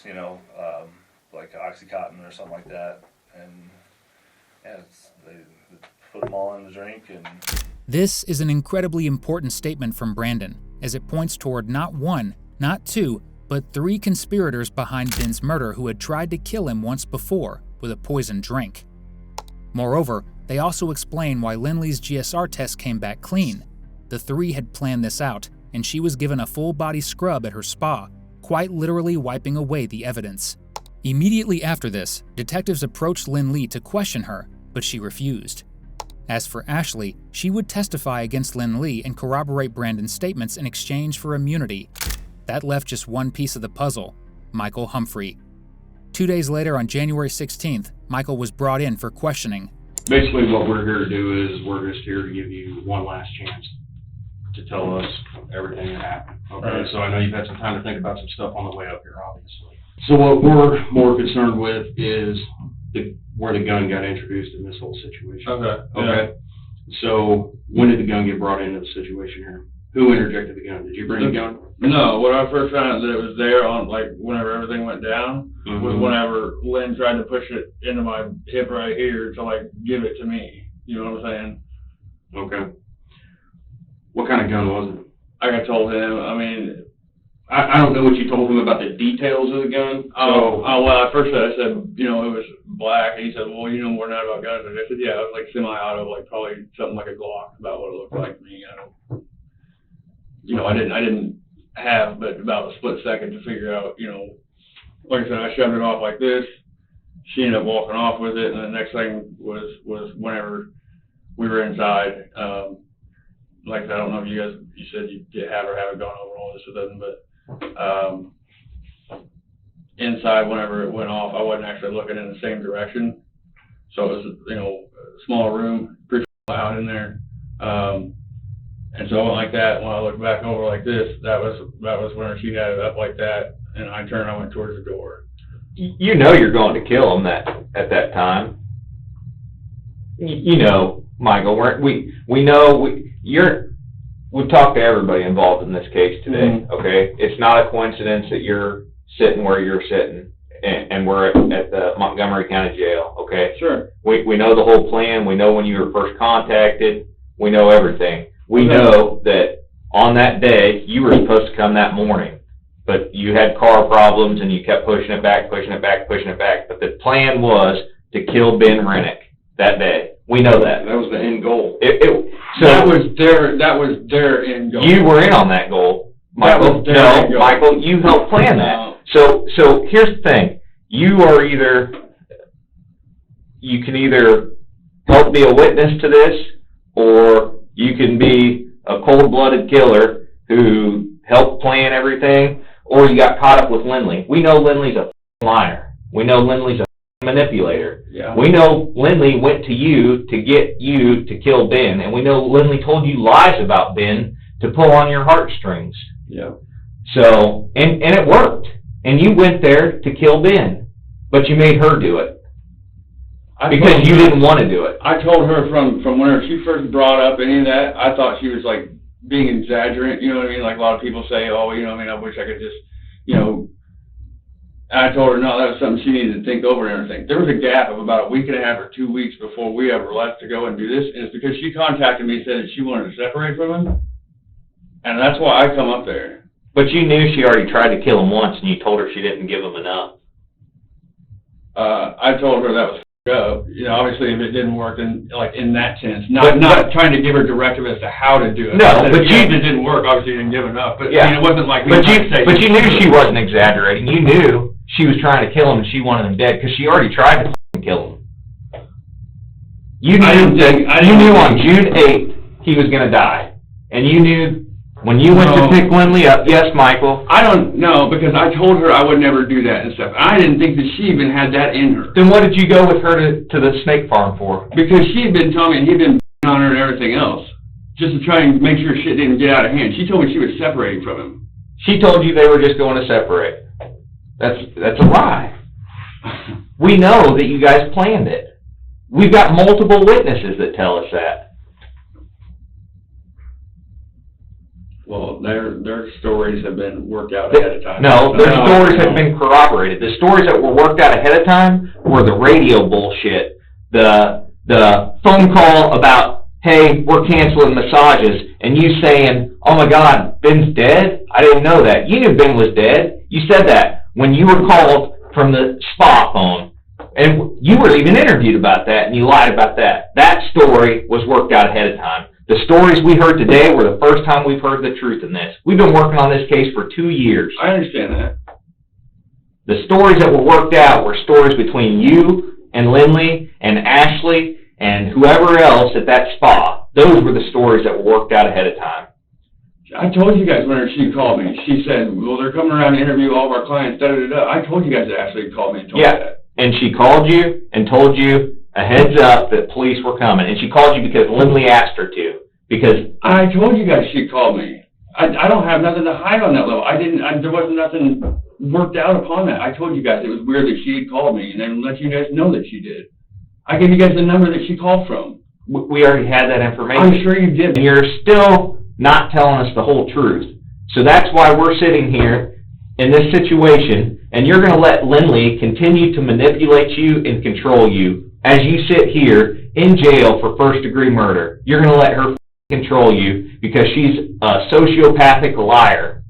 like Oxycontin or something like that. And yeah, they put them all in the drink. And This is an incredibly important statement from Brandon, as it points toward not one, not two, but 3 conspirators behind Ben's murder who had tried to kill him once before with a poisoned drink. Moreover, they also explain why Lynlee's GSR test came back clean. The 3 had planned this out, and she was given a full-body scrub at her spa, quite literally wiping away the evidence. Immediately after this, detectives approached Lynlee to question her, but she refused. As for Ashley, she would testify against Lynlee and corroborate Brandon's statements in exchange for immunity. That left just one piece of the puzzle: Michael Humphrey. 2 days later, on January 16th, Michael was brought in for questioning. Basically what we're here to do is we're just here to give you one last chance to tell us everything that happened. Okay, right. So I know you've had some time to think about some stuff on the way up here, obviously. So what we're more concerned with is where the gun got introduced in this whole situation. Okay. Okay. Yeah. So when did the gun get brought into the situation here? Who interjected the gun? Did you bring the gun? No, when I first found out that it was there on, whenever everything went down, was whenever Lynn tried to push it into my hip right here to, give it to me. You know what I'm saying? Okay. What kind of gun was it? I told him, I mean... I don't know what you told him about the details of the gun. Well, at first I said, it was black, and he said, well, you know more than that about guns. And I said, yeah, it was semi-auto, probably something like a Glock, about what it looked like to me. I didn't have but about a split second to figure out, like I said, I shoved it off like this. She ended up walking off with it, and the next thing was whenever we were inside. Like I said, I don't know if you said you have or haven't gone over all this with them, but inside, whenever it went off, I wasn't actually looking in the same direction. So it was, a small room, pretty loud in there. And so I went like that. When I looked back over like this, that was when she had it up like that, and I went towards the door. You know you're going to kill him at that time. Michael, we've talked to everybody involved in this case today, okay? It's not a coincidence that you're sitting where you're sitting, and we're at the Montgomery County Jail, okay? Sure. We know the whole plan. We know when you were first contacted. We know everything. We know that on that day, you were supposed to come that morning, but you had car problems, and you kept pushing it back. But the plan was to kill Ben Rennick that day. We know that. That was the end goal. So that was their end goal. You were in on that goal, Michael. No, Michael, you helped plan that. So here's the thing: you can either help be a witness to this, or you can be a cold-blooded killer who helped plan everything, or you got caught up with Lynlee. We know Lynlee's a liar. We know Lynlee's a manipulator. Yeah. We know Lynlee went to you to get you to kill Ben, and we know Lynlee told you lies about Ben to pull on your heartstrings. Yeah. So, and it worked. And you went there to kill Ben, but you made her do it. Because you didn't want to do it. I told her from whenever she first brought up any of that, I thought she was like being exaggerant, you know what I mean? Like a lot of people say, oh, you know what I mean, I wish I could just, you know. I told her, no, that was something she needed to think over and everything. There was a gap of about a week and a half or 2 weeks before we ever left to go and do this, and it's because she contacted me and said that she wanted to separate from him, and that's why I come up there. But you knew she already tried to kill him once, and you told her she didn't give him enough. I told her that was up. You know, obviously, if it didn't work, then like in that sense, not trying to give her directive as to how to do it. No, but if it didn't work, obviously, you didn't give enough. But yeah, I mean, it wasn't like. But you knew she wasn't exaggerating. You knew she was trying to kill him, and she wanted him dead because she already tried to kill him. You knew on June 8th he was going to die, and you knew. When you went to pick Lynlee up, yes, Michael. I don't know, because I told her I would never do that and stuff. I didn't think that she even had that in her. Then what did you go with her to the snake farm for? Because she had been telling me he'd been on her and everything else, just to try and make sure shit didn't get out of hand. She told me she was separating from him. She told you they were just going to separate. That's a lie. We know that you guys planned it. We've got multiple witnesses that tell us that. Well, their stories have been worked out ahead of time. No, their stories have been corroborated. The stories that were worked out ahead of time were the radio bullshit, the phone call about, hey, we're canceling massages, and you saying, oh my God, Ben's dead? I didn't know that. You knew Ben was dead. You said that when you were called from the spa phone, and you were even interviewed about that, and you lied about that. That story was worked out ahead of time. The stories we heard today were the first time we've heard the truth in this. We've been working on this case for 2 years. I understand that. The stories that were worked out were stories between you and Lynlee and Ashley and whoever else at that spa. Those were the stories that were worked out ahead of time. I told you guys whenever she called me, she said, well, they're coming around to interview all of our clients, da-da-da-da. I told you guys that Ashley called me and told me that. And she called you and told you a heads up that police were coming. And she called you because Lynlee asked her to. Because I told you guys she called me. I don't have nothing to hide on that level. There wasn't nothing worked out upon that. I told you guys it was weird that she had called me and then let you guys know that she did. I gave you guys the number that she called from. We already had that information. I'm sure you did. And you're still not telling us the whole truth. So that's why we're sitting here in this situation, and you're going to let Lynlee continue to manipulate you and control you as you sit here in jail for first-degree murder. You're going to let her control you because she's a sociopathic liar.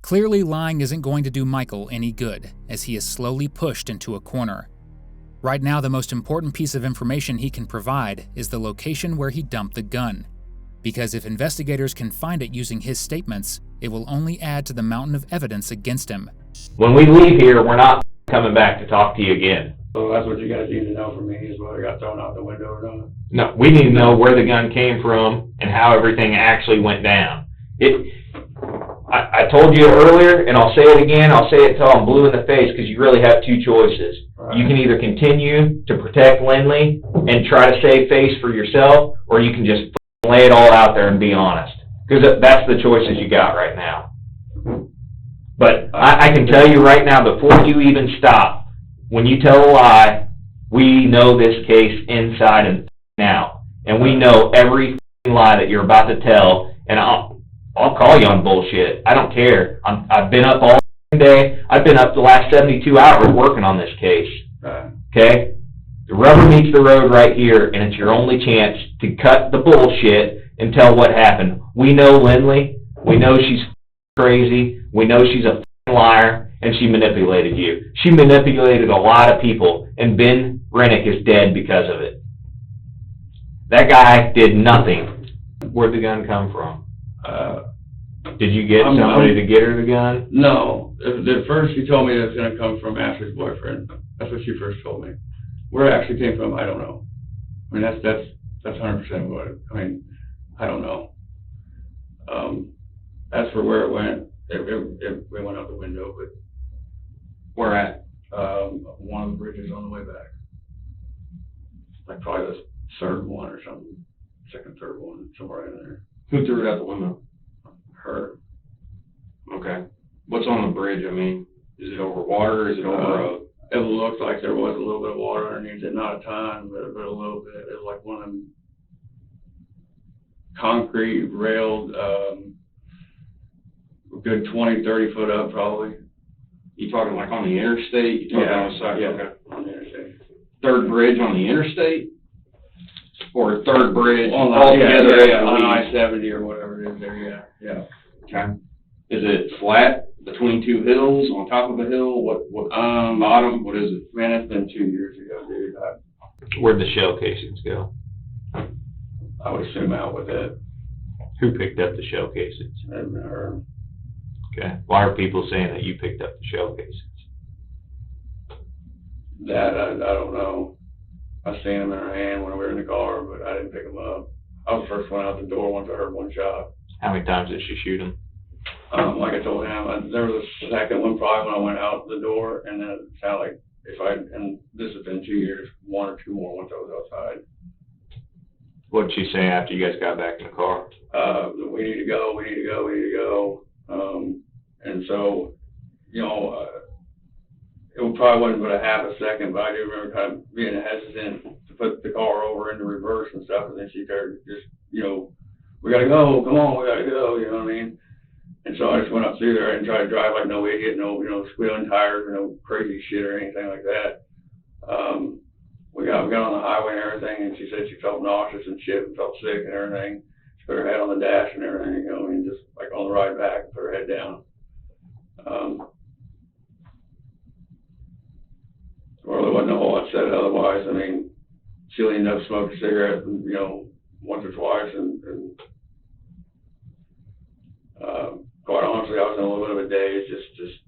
Clearly, lying isn't going to do Michael any good, as he is slowly pushed into a corner. Right now, the most important piece of information he can provide is the location where he dumped the gun. Because if investigators can find it using his statements, it will only add to the mountain of evidence against him. When we leave here, we're not coming back to talk to you again. So that's what you guys need to know from me, is whether I got thrown out the window or not. No, we need to know where the gun came from and how everything actually went down. I told you earlier, and I'll say it again, I'll say it till I'm blue in the face, because you really have two choices. Right. You can either continue to protect Lynlee and try to save face for yourself, or you can just lay it all out there and be honest. Because that's the choices you got right now. But I can tell you right now, before you even stop, when you tell a lie, we know this case inside and out. And we know every lie that you're about to tell, and I'll call you on bullshit. I don't care. I've been up all day. I've been up the last 72 hours working on this case. Okay? The rubber meets the road right here, and it's your only chance to cut the bullshit and tell what happened. We know Lynlee. We know she's crazy. We know she's a liar, and she manipulated you. She manipulated a lot of people, and Ben Rennick is dead because of it. That guy did nothing Where'd the gun come from? Did you get somebody to get her the gun? No. At first she told me it was going to come from Ashley's boyfriend. That's what she first told me. Where it actually came from, I don't know. I mean, that's 100% what I mean, I don't know. As for where it went, it went out the window, but Where at? one of the bridges on the way back. Like probably the third one or something. Second, third one, somewhere in there. Who threw it out the window? Her. Okay. What's on the bridge? I mean, is it over water? Is it over It looked like there was a little bit of water underneath it, not a ton, but a little bit. It was like one of them concrete railed, a good 20, 30 foot up probably. You talking like on the interstate? You talking on the side? Yeah, Okay. on the interstate. Third bridge on the interstate? Or third bridge On altogether? on I-70 or whatever it is there, yeah. Okay. Is it flat between two hills, on top of a hill? What bottom? What is it? Man, it's been 2 years ago, dude. Where'd the shell casings go? I would assume out with it. Who picked up the shell casings? Her. Okay. Why are people saying that you picked up the shell casings? That, I don't know. I seen them in her hand when we were in the car, but I didn't pick them up. I was the first one out the door once I heard one shot. How many times did she shoot him? Like I told him, there was a second one probably when I went out the door, and then it sounded like and this has been 2 years, one or two more once I was outside. What did she say after you guys got back in the car? We need to go, we need to go, we need to go. And so, it probably wasn't but a half a second, but I do remember kind of being hesitant to put the car over into reverse and stuff, and then she started just, we gotta go, come on, we gotta go, you know what I mean? And so I just went up through there and tried to drive like no idiot, no, squealing tires or no crazy shit or anything like that. We got on the highway and everything, and she said she felt nauseous and shit and felt sick and everything. She put her head on the dash and everything, just like on the ride back, put her head down. Really wasn't a whole lot said otherwise. I mean, she leaned up, smoked a cigarette, once or twice, and quite honestly, I was in a little bit of a daze, just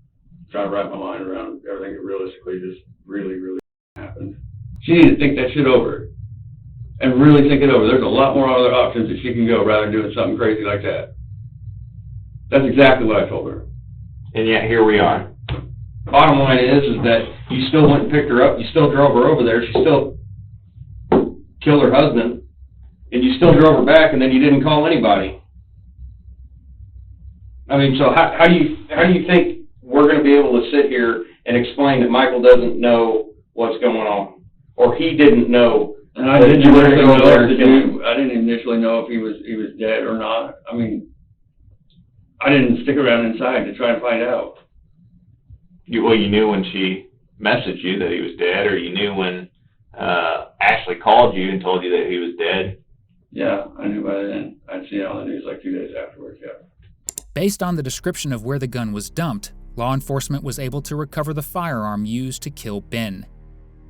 trying to wrap my mind around everything that realistically just really, really happened. She needed to think that shit over and really think it over. There's a lot more other options that she can go rather than doing something crazy like that. That's exactly what I told her. And yet here we are. Bottom line is that you still went and picked her up, you still drove her over there, she still killed her husband, and you still drove her back, and then you didn't call anybody. I mean, so how do you think we're going to be able to sit here and explain that Michael doesn't know what's going on, or he didn't know? And I didn't initially know if he was dead or not. I mean, I didn't stick around inside to try and find out. You knew when she messaged you that he was dead, or you knew when Ashley called you and told you that he was dead? Yeah, I knew by then. I'd seen it on the news like 2 days afterwards, yeah. Based on the description of where the gun was dumped, law enforcement was able to recover the firearm used to kill Ben.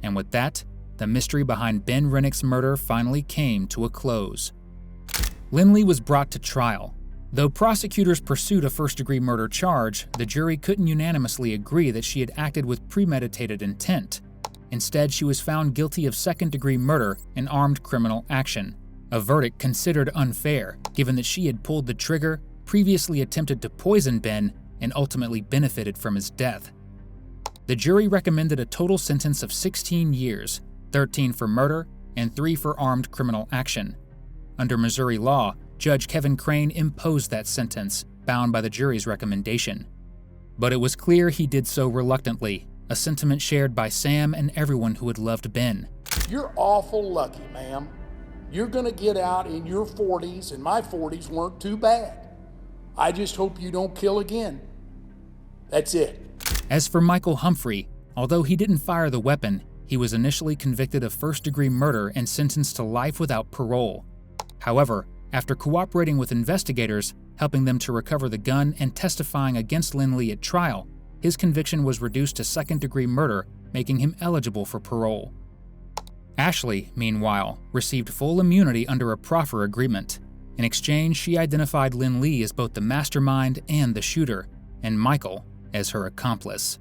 And with that, the mystery behind Ben Rennick's murder finally came to a close. Lynlee was brought to trial. Though prosecutors pursued a first-degree murder charge, the jury couldn't unanimously agree that she had acted with premeditated intent. Instead, she was found guilty of second-degree murder and armed criminal action, a verdict considered unfair, given that she had pulled the trigger, previously attempted to poison Ben, and ultimately benefited from his death. The jury recommended a total sentence of 16 years, 13 for murder and 3 for armed criminal action. Under Missouri law, Judge Kevin Crane imposed that sentence, bound by the jury's recommendation. But it was clear he did so reluctantly, a sentiment shared by Sam and everyone who had loved Ben. You're awful lucky, ma'am. You're gonna get out in your 40s, and my 40s weren't too bad. I just hope you don't kill again. That's it. As for Michael Humphrey, although he didn't fire the weapon, he was initially convicted of first-degree murder and sentenced to life without parole. However, after cooperating with investigators, helping them to recover the gun and testifying against Lynlee at trial, his conviction was reduced to second-degree murder, making him eligible for parole. Ashley, meanwhile, received full immunity under a proffer agreement. In exchange, she identified Lynlee as both the mastermind and the shooter, and Michael as her accomplice.